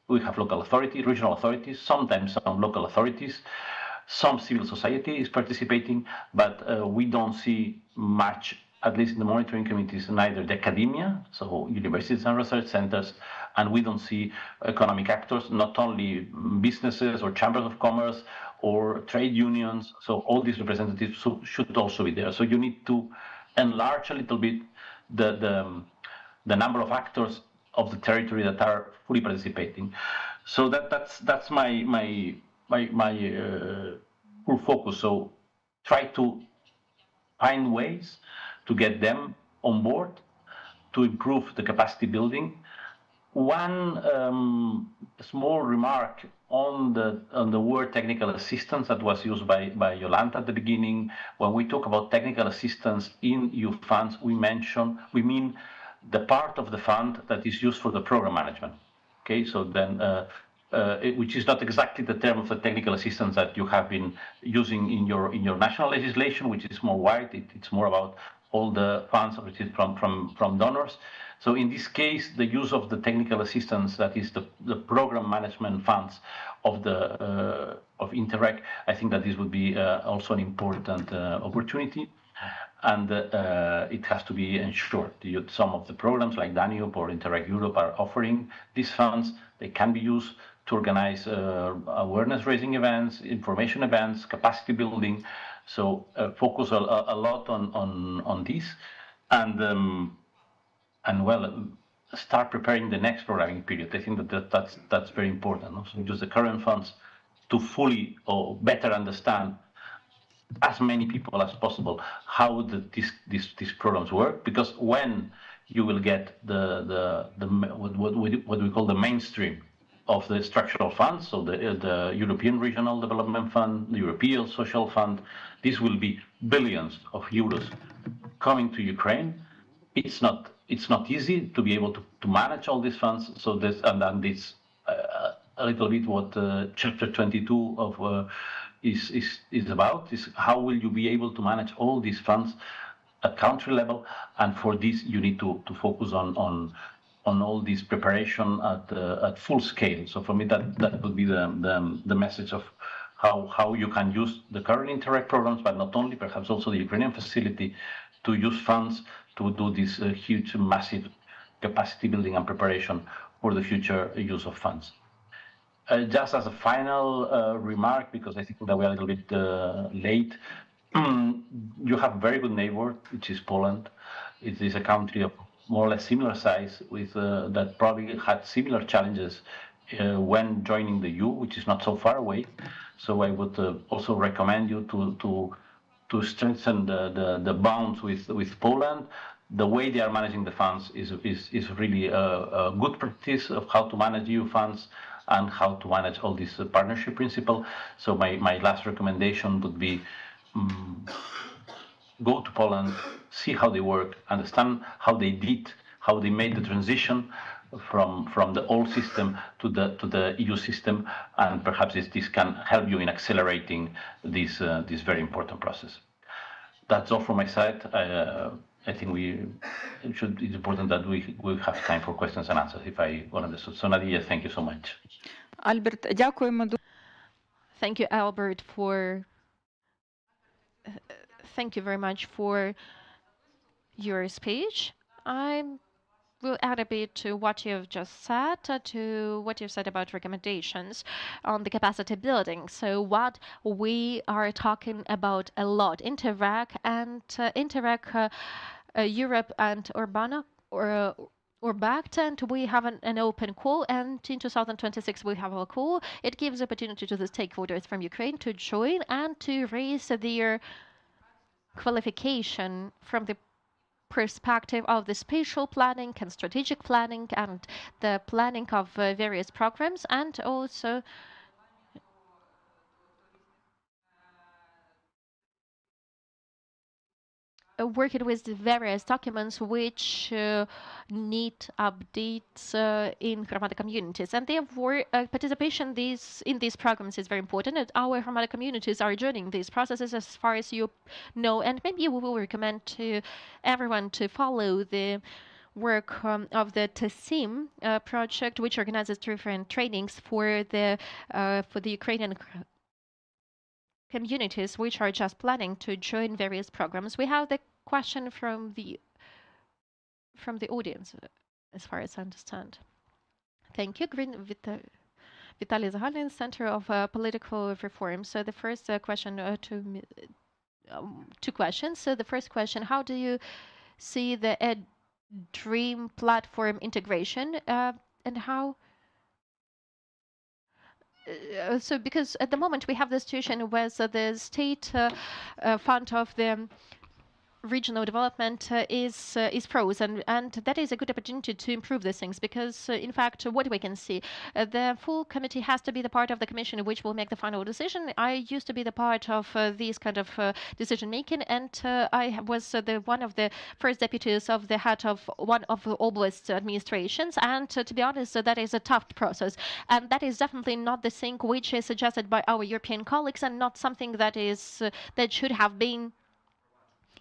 We have local authorities, regional authorities, sometimes some local authorities. Some civil society is participating, but we don't see much, at least in the monitoring committees, neither the academia, so universities and research centers, and we don't see economic actors, not only businesses or chambers of commerce or trade unions. So all these representatives should also be there. So you need to enlarge a little bit the number of actors of the territory that are fully participating. So that's my full focus. So try to find ways to get them on board, to improve the capacity building. One small remark on the word technical assistance that was used by Jolanta at the beginning. When we talk about technical assistance in EU funds, we mean the part of the fund that is used for the program management. Okay, so then which is not exactly the term of the technical assistance that you have been using in your national legislation, which is more wide. It's more about all the funds received from donors. So in this case, the use of the technical assistance, that is the program management funds of Interreg, I think that this would be also an important opportunity. And it has to be ensured. Some of the programs like Danube or Interreg Europe are offering these funds. They can be used to organize awareness-raising events, information events, capacity building. So focus a lot on this, and start preparing the next programming period. I think that's very important. Also use the current funds to fully or better understand as many people as possible how these programs work, because when you will get what we call the mainstream of the structural funds, so the European Regional Development Fund, the European Social Fund, this will be billions of euros coming to Ukraine. It's not it's not easy to be able to manage all these funds. So this and this a little bit what chapter 22 of is about, is how will you be able to manage all these funds at country level, and for this you need to focus on all this preparation at full scale. So for me that would be the message of how you can use the current Interreg programs, but not only, perhaps also the Ukrainian facility, to use funds to do this huge, massive capacity building and preparation for the future use of funds. Just as a final remark, because I think that we are a little bit late, you have a very good neighbor, which is Poland. It is a country of more or less similar size, with that probably had similar challenges when joining the EU, which is not so far away. So I would also recommend you to strengthen the bonds with Poland. The way they are managing the funds is really a good practice of how to manage EU funds and how to manage all this partnership principle. So my last recommendation would be go to Poland, see how they work, understand how they made the transition from the old system to the EU system, and perhaps this can help you in accelerating this very important process. That's all from my side. I think it's important that we have time for questions and answers, if I understood. So Nadia, thank you so much. Альберт, дякуємо. Thank you, Albert, thank you very much for your speech. I will add a bit to what you've just said, to what you've said about recommendations on the capacity building. So what we are talking about a lot, Interreg and Interreg Europe and Urbana, or backed, and we have an open call, and in 2026 we have a call. It gives opportunity to the stakeholders from Ukraine to join and to raise their qualification from the perspective of the spatial planning and strategic planning and the planning of various programs, and also working with the various documents which need updates in Roma communities, and therefore participation in these programs is very important, and our Roma communities are joining these processes, as far as you know, and maybe we will recommend to everyone to follow the work of the TSIM project, which organizes different trainings for the Ukrainian communities which are just planning to join various programs. We have the question from the audience, as far as I understand. Thank you. Vitaly Zagalin, Center of Political Reform. So the first question two questions. So the first question: how do you see the Dream platform integration, and how? So because at the moment we have the situation where the state fund of the regional development is frozen, and that is a good opportunity to improve these things, because in fact what we can see, the full committee has to be the part of the commission which will make the final decision. I used to be the part of these kind of decision making, and I was one of the first deputies of the head of one of the oblast administrations, and to be honest, that is a tough process, and that is definitely not the thing which is suggested by our European colleagues, and not something that should have been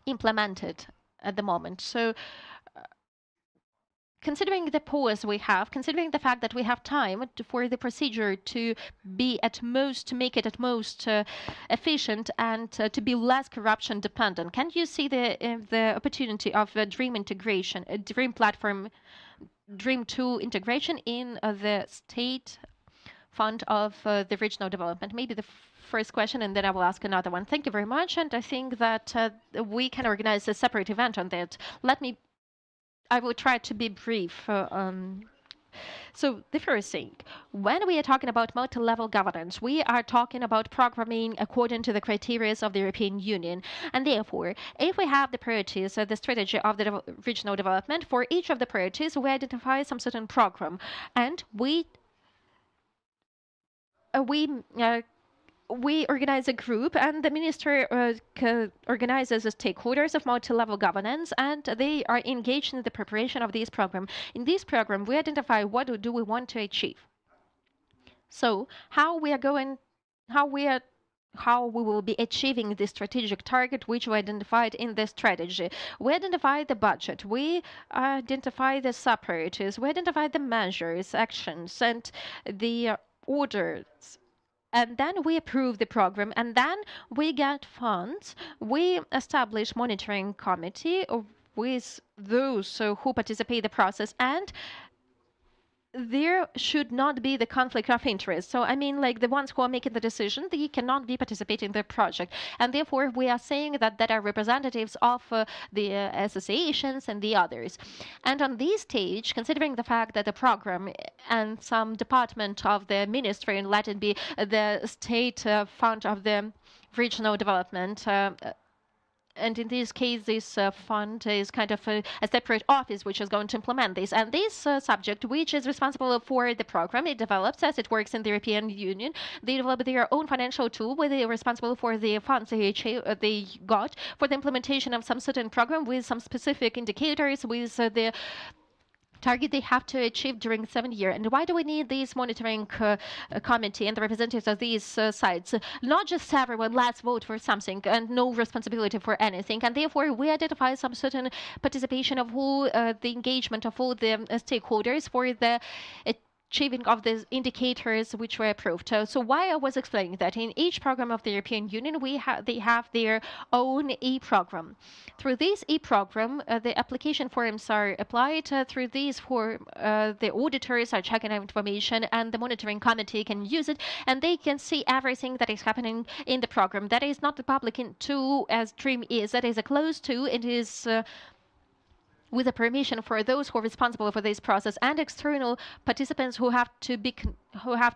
implemented at the moment. So considering the pause we have, considering the fact that we have time for the procedure to make it at most efficient, and to be less corruption dependent, can you see the opportunity of Dream integration, Dream platform, Dream 2 integration in the state fund of the regional development? Maybe the first question, and then I will ask another one. Thank you very much, and I think that we can organize a separate event on that. I will try to be brief. So the first thing, when we are talking about multi-level governance, we are talking about programming according to the criteria of the European Union. And therefore, if we have the priorities, the strategy of the regional development, for each of the priorities, we identify some certain program, and we we organize a group, and the minister organizes the stakeholders of multi-level governance, and they are engaged in the preparation of this program. In this program, we identify what do we want to achieve. So how we will be achieving the strategic target which we identified in the strategy. We identify the budget, we identify the subpriorities, we identify the measures, actions, and the orders. And then we approve the program, and then we get funds. We establish monitoring committee with those who participate in the process, and there should not be the conflict of interest. So I mean, like the ones who are making the decision, they cannot be participating in the project. And therefore, we are saying that there are representatives of the associations and the others. And on this stage, considering the fact that the program and some department of the ministry, and let it be the state fund of the regional development, and in this case, this fund is kind of a separate office which is going to implement this. And this subject, which is responsible for the program, it develops as it works in the European Union. They develop their own financial tool where they are responsible for the funds they got for the implementation of some certain program with some specific indicators, with the target they have to achieve during 7 years. And why do we need this monitoring committee and the representatives of these sites? Not just everyone, let's vote for something and no responsibility for anything. And therefore, we identify some certain participation of all the engagement of all the stakeholders for the achieving of the indicators which were approved. So why I was explaining that in each program of the European Union, they have their own e-program. Through this e-program, the application forms are applied. Through these form, the auditors are checking information, and the monitoring committee can use it, and they can see everything that is happening in the program. That is not the public tool as DREAM is. That is a closed tool. It is with a permission for those who are responsible for this process and external participants who have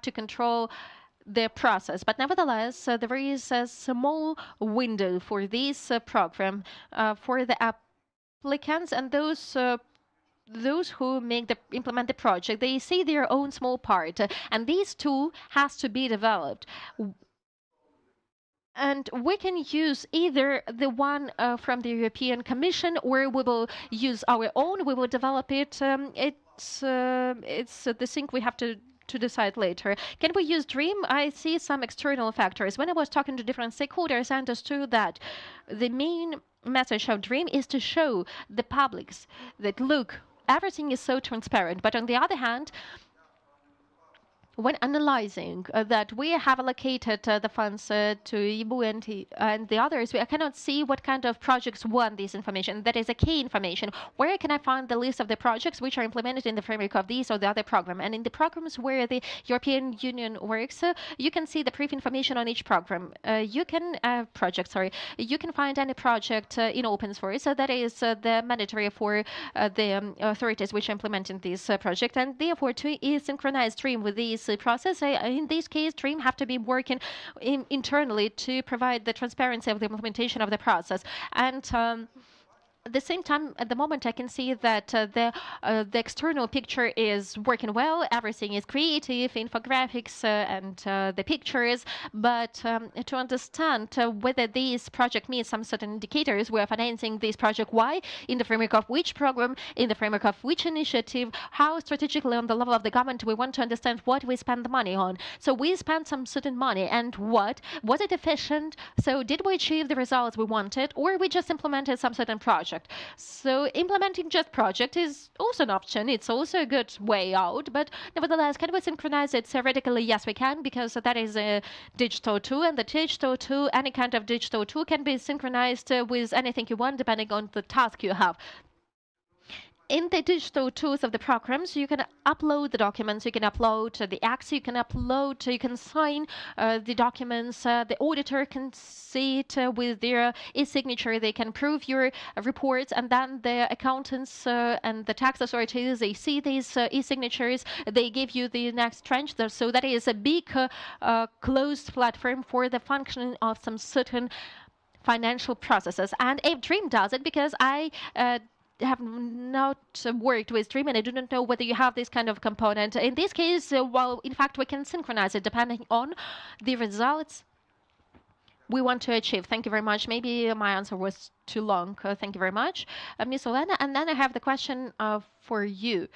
to control the process. But nevertheless, there is a small window for this program for the applicants and those who implement the project. They see their own small part, and this tool has to be developed. And we can use either the one from the European Commission, or we will use our own. We will develop it. It's the thing we have to decide later. Can we use DREAM? I see some external factors. When I was talking to different stakeholders, I understood that the main message of DREAM is to show the publics that, look, everything is so transparent. But on the other hand, when analyzing that we have allocated the funds to IBU and the others, I cannot see what kind of projects want this information. That is a key information. Where can I find the list of the projects which are implemented in the framework of this or the other program? And in the programs where the European Union works, you can see the brief information on each program. You can find any project in open source. That is the mandatory for the authorities which are implementing this project. And therefore, to synchronize DREAM with these process, in this case, DREAM have to be working internally to provide the transparency of the implementation of the process. And at the same time, at the moment, I can see that the external picture is working well. Everything is creative, infographics and the pictures. But to understand whether this project meets some certain indicators, we are financing this project. Why? In the framework of which program? In the framework of which initiative? How strategically on the level of the government we want to understand what we spend the money on. So we spent some certain money, and what? Was it efficient? So did we achieve the results we wanted, or we just implemented some certain project? So implementing just project is also an option. It's also a good way out. But nevertheless, can we synchronize it? Theoretically, yes, we can, because that is a digital tool, and the digital tool, any kind of digital tool, can be synchronized with anything you want, depending on the task you have. In the digital tools of the programs, you can upload the documents, you can upload the acts, you can sign the documents. The auditor can see it with their e-signature. They can prove your reports, and then the accountants and the tax authorities, they see these e-signatures. They give you the next tranche. So that is a big closed platform for the functioning of some certain financial processes. And if DREAM does it, because I have not worked with DREAM, and I do not know whether you have this kind of component. In this case, well, in fact, we can synchronize it depending on the results we want to achieve. Thank you very much. Maybe my answer was too long. Thank you very much, Ms. Olena. And then I have the question for you.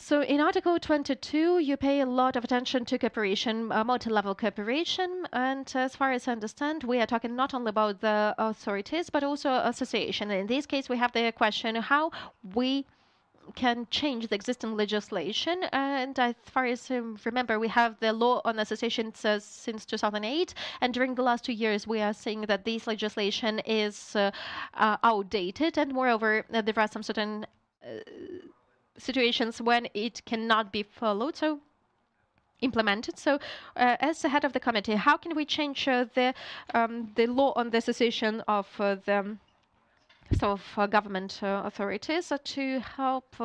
So in Article 22, you pay a lot of attention to cooperation, multi-level cooperation. And as far as I understand, we are talking not only about the authorities, but also association. In this case, we have the question how we can change the existing legislation. And as far as remember, we have the law on associations since 2008. And during the last 2 years, we are seeing that this legislation is outdated. And moreover, there are some certain situations when it cannot be followed, so implemented. So as the head of the committee, how can we change the law on the association of the government authorities to help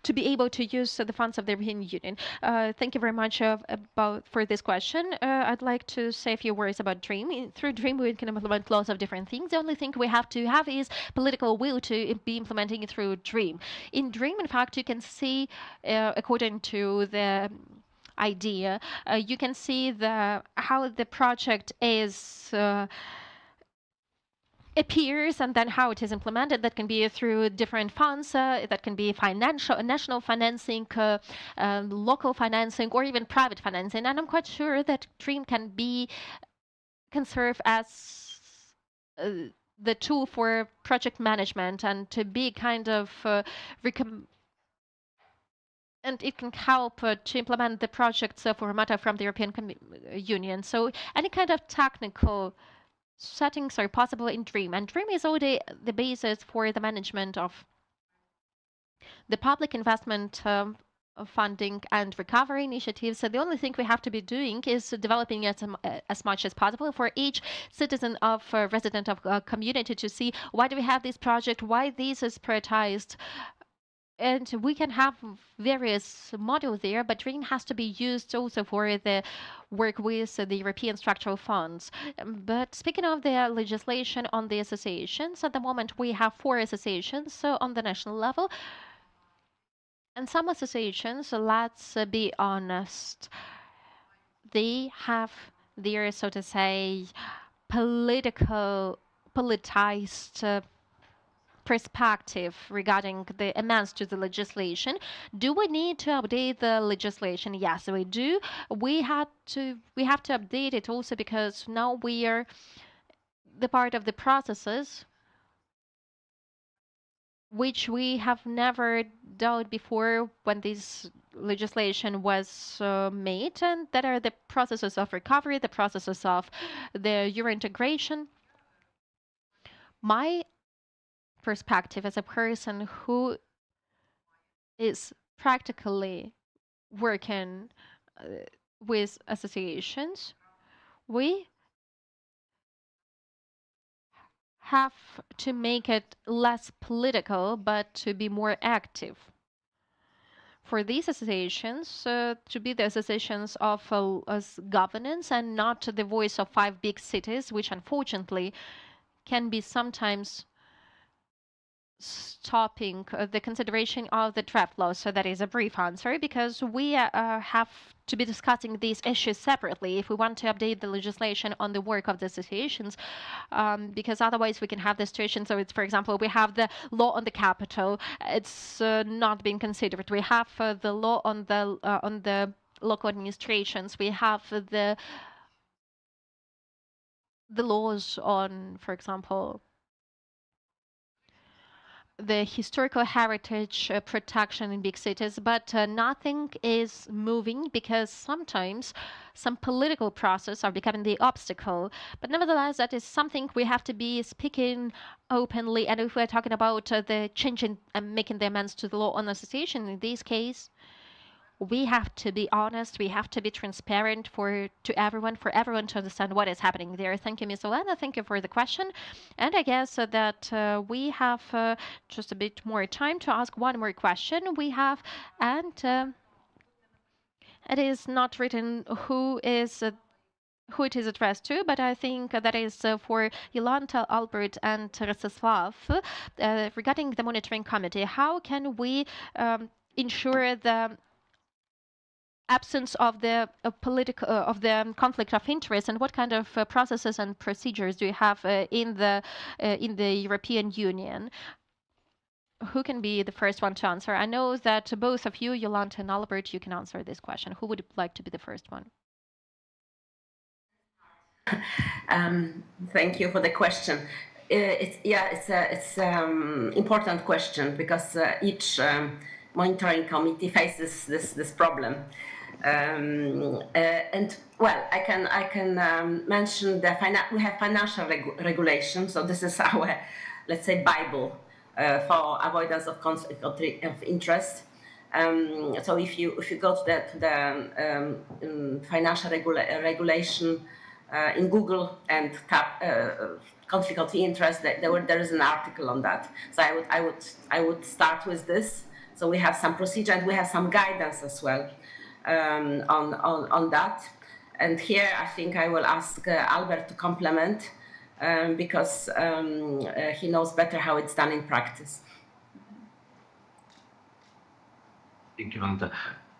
to be able to use the funds of the European Union? Thank you very much for this question. I'd like to say a few words about DREAM. Through DREAM, we can implement lots of different things. The only thing we have to have is political will to be implementing it through DREAM. In DREAM, in fact, you can see, according to the idea, you can see how the project is appears and then how it is implemented. That can be through different funds, that can be financial, national financing, local financing, or even private financing. And I'm quite sure that DREAM can serve as the tool for project management and to be kind of and it can help to implement the projects for a matter from the European Union. So any kind of technical settings are possible in DREAM, and DREAM is already the basis for the management of the public investment of funding and recovery initiatives. So the only thing we have to be doing is developing it as much as possible for each citizen of resident of a community to see why do we have this project, why this is prioritized. And we can have various modules there, but DREAM has to be used also for the work with the European structural funds. But speaking of the legislation on the associations, at the moment we have 4 associations on the national level. And some associations, let's be honest, they have their, so to say, politicized perspective regarding the amendments to the legislation. Do we need to update the legislation? Yes, we do. We have to update it also because now we are the part of the processes which we have never dealt before when this legislation was made, and that are the processes of recovery, the processes of the euro integration. My perspective as a person who is practically working with associations, we have to make it less political but to be more active. For these associations to be the associations of governance and not the voice of 5 big cities, which unfortunately can be sometimes stopping the consideration of the draft law. So that is a brief answer, because we have to be discussing these issues separately if we want to update the legislation on the work of the associations, because otherwise we can have the situation. So it's, for example, we have the law on the capital. It's not being considered. We have the law on the local administrations. We have the laws on, for example, the historical heritage protection in big cities, but nothing is moving because sometimes some political process are becoming the obstacle. But nevertheless, that is something we have to be speaking openly. And if we're talking about the changing and making the amendments to the law on association, in this case, we have to be honest, we have to be transparent for everyone to understand what is happening there. Thank you, Ms. Olena. Thank you for the question. And I guess that we have just a bit more time to ask one more question. We have, and it is not written who it is addressed to, but I think that is for Yolanta, Albert, and Rostislav. Regarding the monitoring committee, how can we ensure the absence of the political of the conflict of interest, and what kind of processes and procedures do you have in the European Union? Who can be the first one to answer? I know that both of you, Jolanta and Albert, you can answer this question. Who would like to be the first one? Thank you for the question. It's important question because each monitoring committee faces this problem. And well, I can mention we have financial regulation. So this is our, let's say, Bible for avoidance of conflict of interest. So if you go to the financial regulation in Google and tap conflict of interest, there is an article on that. So I would start with this. So we have some procedure and we have some guidance as well on that. And here I think I will ask Albert to complement because he knows better how it's done in practice. Thank you, Jolanta.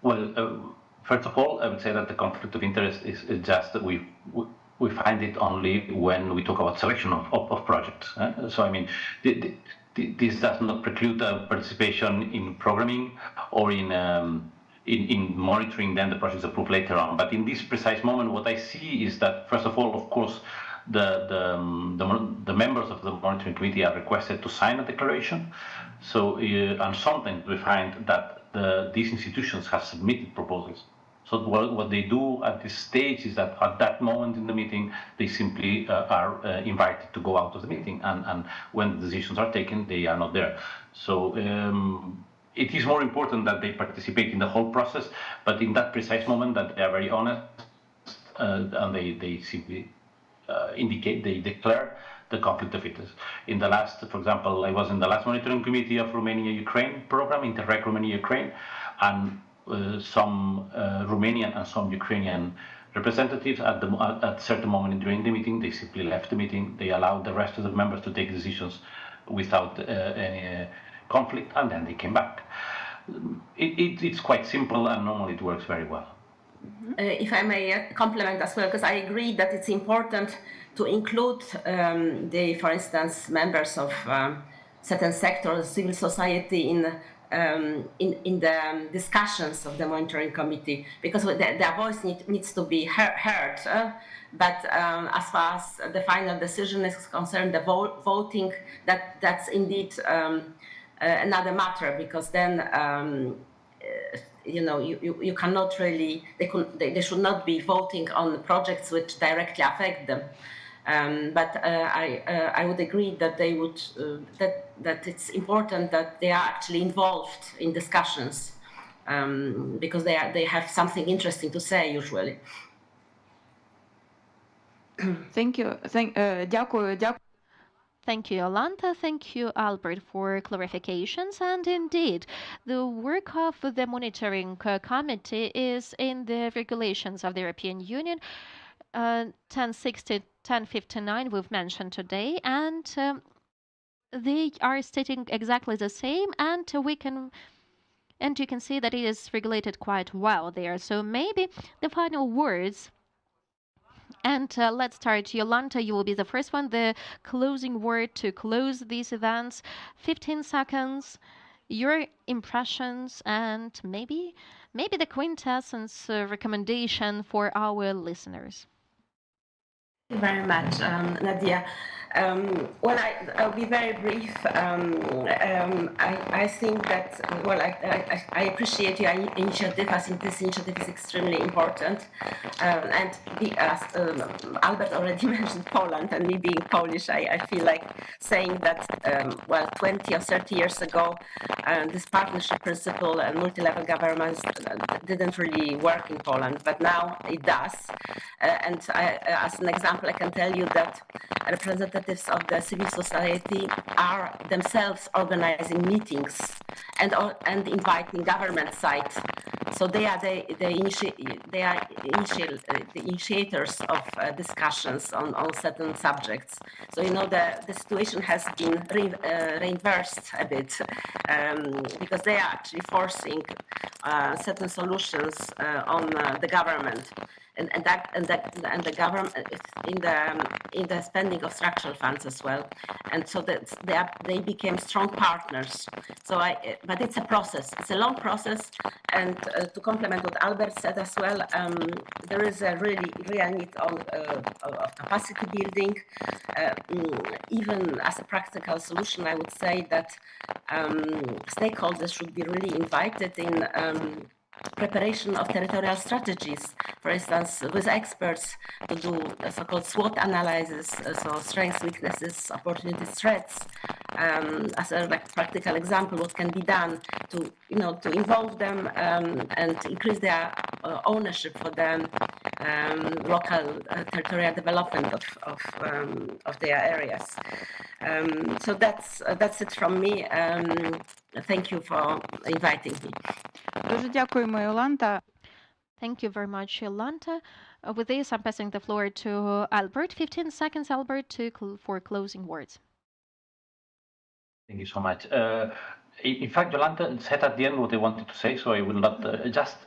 Well, first of all, I would say that the conflict of interest is just that we find it only when we talk about selection of projects. So I mean, this does not preclude participation in programming or in monitoring then the projects approved later on. But in this precise moment, what I see is that, first of all, of course, the members of the monitoring committee are requested to sign a declaration. So and sometimes we find that these institutions have submitted proposals. So what they do at this stage is that at that moment in the meeting, they simply are invited to go out of the meeting. And when the decisions are taken, they are not there. So it is more important that they participate in the whole process, but in that precise moment that they are very honest and they simply they declare the conflict of interest. In the last, for example, I was in the last monitoring committee of Romania-Ukraine program, Interreg Romania-Ukraine, and some Romanian and some Ukrainian representatives at a certain moment during the meeting, they simply left the meeting. They allowed the rest of the members to take decisions without any conflict, and then they came back. It's quite simple, and normally it works very well. If I may complement as well, because I agree that it's important to include for instance, members of certain sectors, civil society in the discussions of the monitoring committee, because their voice needs to be heard. But as far as the final decision is concerned, the voting, that's indeed another matter, because then you cannot really, they should not be voting on projects which directly affect them. But I would agree that they would that it's important that they are actually involved in discussions because they have something interesting to say usually. Thank you. Дякую. Thank you, Jolanta. Thank you, Albert, for clarifications. And indeed, the work of the monitoring committee is in the regulations of the European Union, 1060, 1059 we've mentioned today, and they are stating exactly the same, and you can see that it is regulated quite well there. So maybe the final words. And let's start. Jolanta, you will be the first one. The closing word to close these events. 15 seconds. Your impressions and maybe the quintessence recommendation for our listeners. Thank you very much, Nadia. Well, I'll be very brief. I think that, well, I appreciate your initiative. I think this initiative is extremely important. And Albert already mentioned Poland, and me being Polish, I feel like saying that, well, 20 or 30 years ago, this partnership principle and multi-level governments didn't really work in Poland, but now it does. And as an example, I can tell you that representatives of the civil society are themselves organizing meetings and inviting government side So they are the initiators of discussions on certain subjects. So the situation has been reversed a bit because they are actually forcing certain solutions on the government. And the government in the spending of structural funds as well, and so that they became strong partners. So but it's a process. It's a long process, and to complement what Albert said as well, there is a real need of capacity building. Even as a practical solution, I would say that stakeholders should be really invited in preparation of territorial strategies, for instance, with experts to do a so-called SWOT analysis, so strengths, weaknesses, opportunities, threats, as a practical example, what can be done to involve them and increase their ownership for the local territorial development of their areas. So that's it from me. Thank you for inviting me. Дуже дякуємо, Йоланта. Thank you very much, Yolanta. With this, I'm passing the floor to Albert. 15 seconds, Albert, for closing words. Thank you so much. In fact, Yolanta said at the end what I wanted to say, so I will not just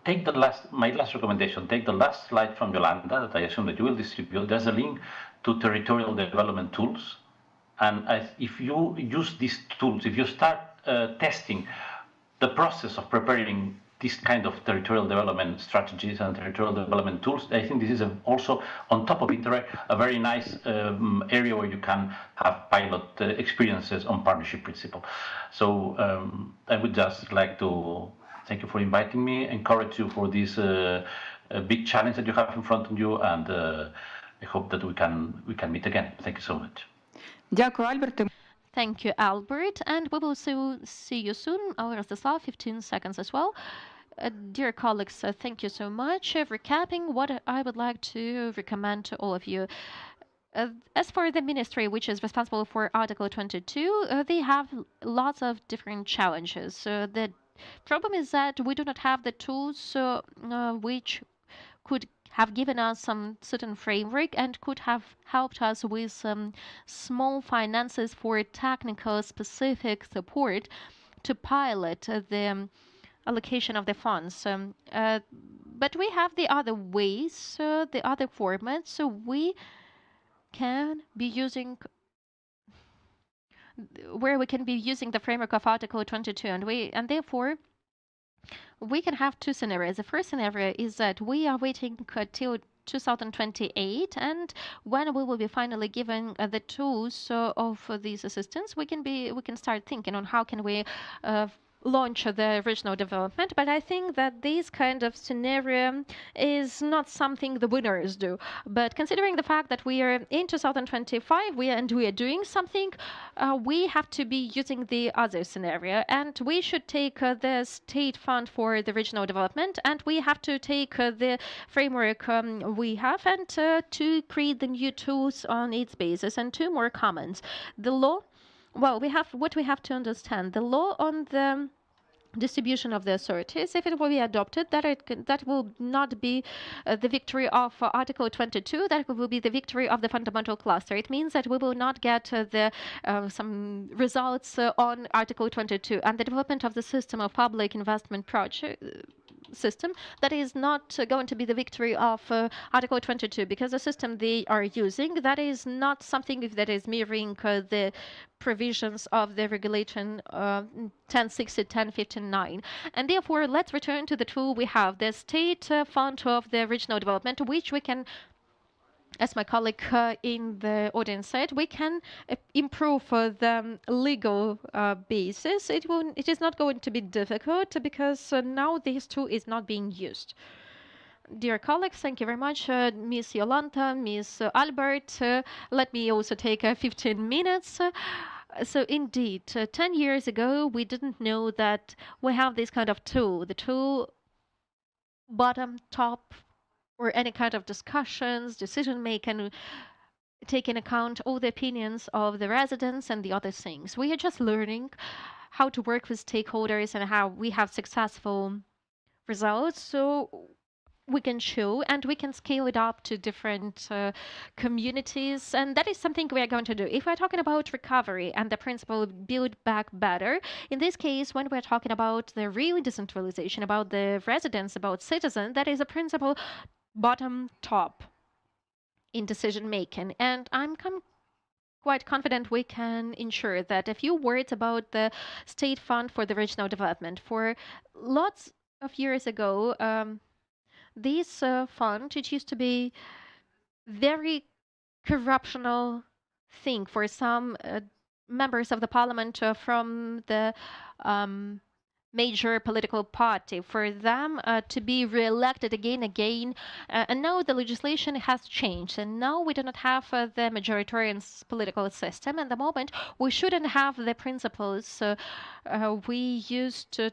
take my last recommendation. Take the last slide from Yolanta that I assume that you will distribute. There's a link to territorial development tools, and if you use these tools, if you start testing the process of preparing this kind of territorial development strategies and territorial development tools, I think this is also, on top of Interact, a very nice area where you can have pilot experiences on partnership principle. So I would just like to thank you for inviting me, encourage you for this big challenge that you have in front of you, and I hope that we can meet again. Thank you so much. Дякую, Альберте. Thank you, Albert, and we will see you soon. I'll Rostisław, 15 seconds as well. Dear colleagues, thank you so much. Recapping what I would like to recommend to all of you. As for the ministry, which is responsible for Article 22, they have lots of different challenges. The problem is that we do not have the tools which could have given us some certain framework and could have helped us with some small finances for technical specific support to pilot the allocation of the funds. But we have the other ways, the other formats, so we can be using the framework of Article 22, and therefore we can have two scenarios. The first scenario is that we are waiting till 2028, and when we will be finally given the tools of these assistance, we can start thinking on how can we launch the regional development. But I think that this kind of scenario is not something the winners do. But considering the fact that we are in 2025 we are doing something, we have to be using the other scenario, and we should take the state fund for the regional development, and we have to take the framework we have and to create the new tools on its basis. And two more comments. The law, well, we have to understand the law on the distribution of the authorities. If it will be adopted, that will not be the victory of Article 22. That will be the victory of the fundamental cluster. It means that we will not get some results on Article 22, and the development of the system of public investment project system, that is not going to be the victory of Article 22, because the system they are using, that is not something that is mirroring the provisions of the regulation 1060, 1059. And therefore, let's return to the tool we have, the state fund of the regional development, which we can, as my colleague in the audience said, we can improve the legal basis. It is not going to be difficult because now this tool is not being used. Dear colleagues, thank you very much. Ms. Yolanta, Ms. Albert, let me also take 15 minutes. So indeed, 10 years ago, we didn't know that we have this kind of tool, the tool bottom, top, or any kind of discussions, decision making, take in account all the opinions of the residents and the other things. We are just learning how to work with stakeholders and how we have successful results, so we can show and we can scale it up to different communities, and that is something we are going to do. If we're talking about recovery and the principle build back better, in this case, when we're talking about the real decentralization, about the residents, about citizens, that is a principle bottom top in decision making. And I'm quite confident we can ensure that. A few words about the state fund for the regional development. For lots of years ago, this fund, it used to be very corruptional thing for some members of the parliament from the major political party, for them to be re-elected again. And now the legislation has changed, and now we do not have the majoritarian political system. At the moment, we shouldn't have the principles we used to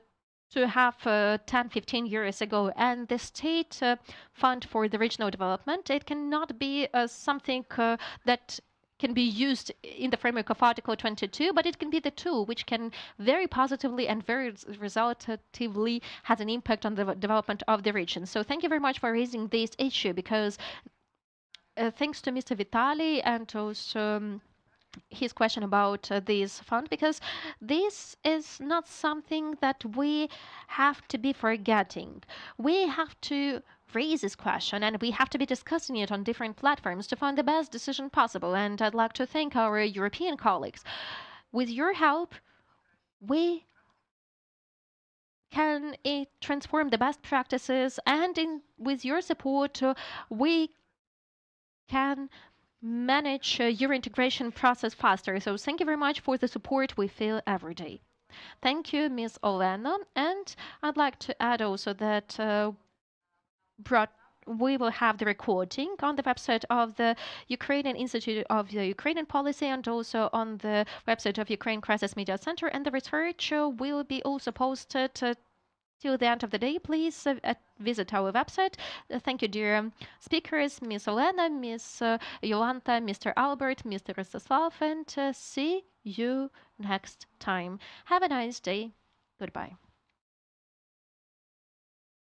have 10, 15 years ago. And the state fund for the regional development, it cannot be something that can be used in the framework of Article 22, but it can be the tool which can very positively and very resultatively has an impact on the development of the region. So thank you very much for raising this issue, because thanks to Mr. Vitali and also his question about this fund, because this is not something that we have to be forgetting. We have to raise this question and we have to be discussing it on different platforms to find the best decision possible. And I'd like to thank our European colleagues. With your help, we can transform the best practices, and with your support, we can manage your integration process faster. So thank you very much for the support we feel every day. Thank you, Ms. Olena. And I'd like to add also that we will have the recording on the website of the Ukrainian Institute of the Ukrainian Policy, and also on the website of Ukraine Crisis Media Center. And the research will be also posted till the end of the day. Please visit our website. Thank you, dear speakers, Ms. Olena, Ms. Yolanta, Mr. Albert, Mr. Rostislav, and see you next time. Have a nice day. Goodbye.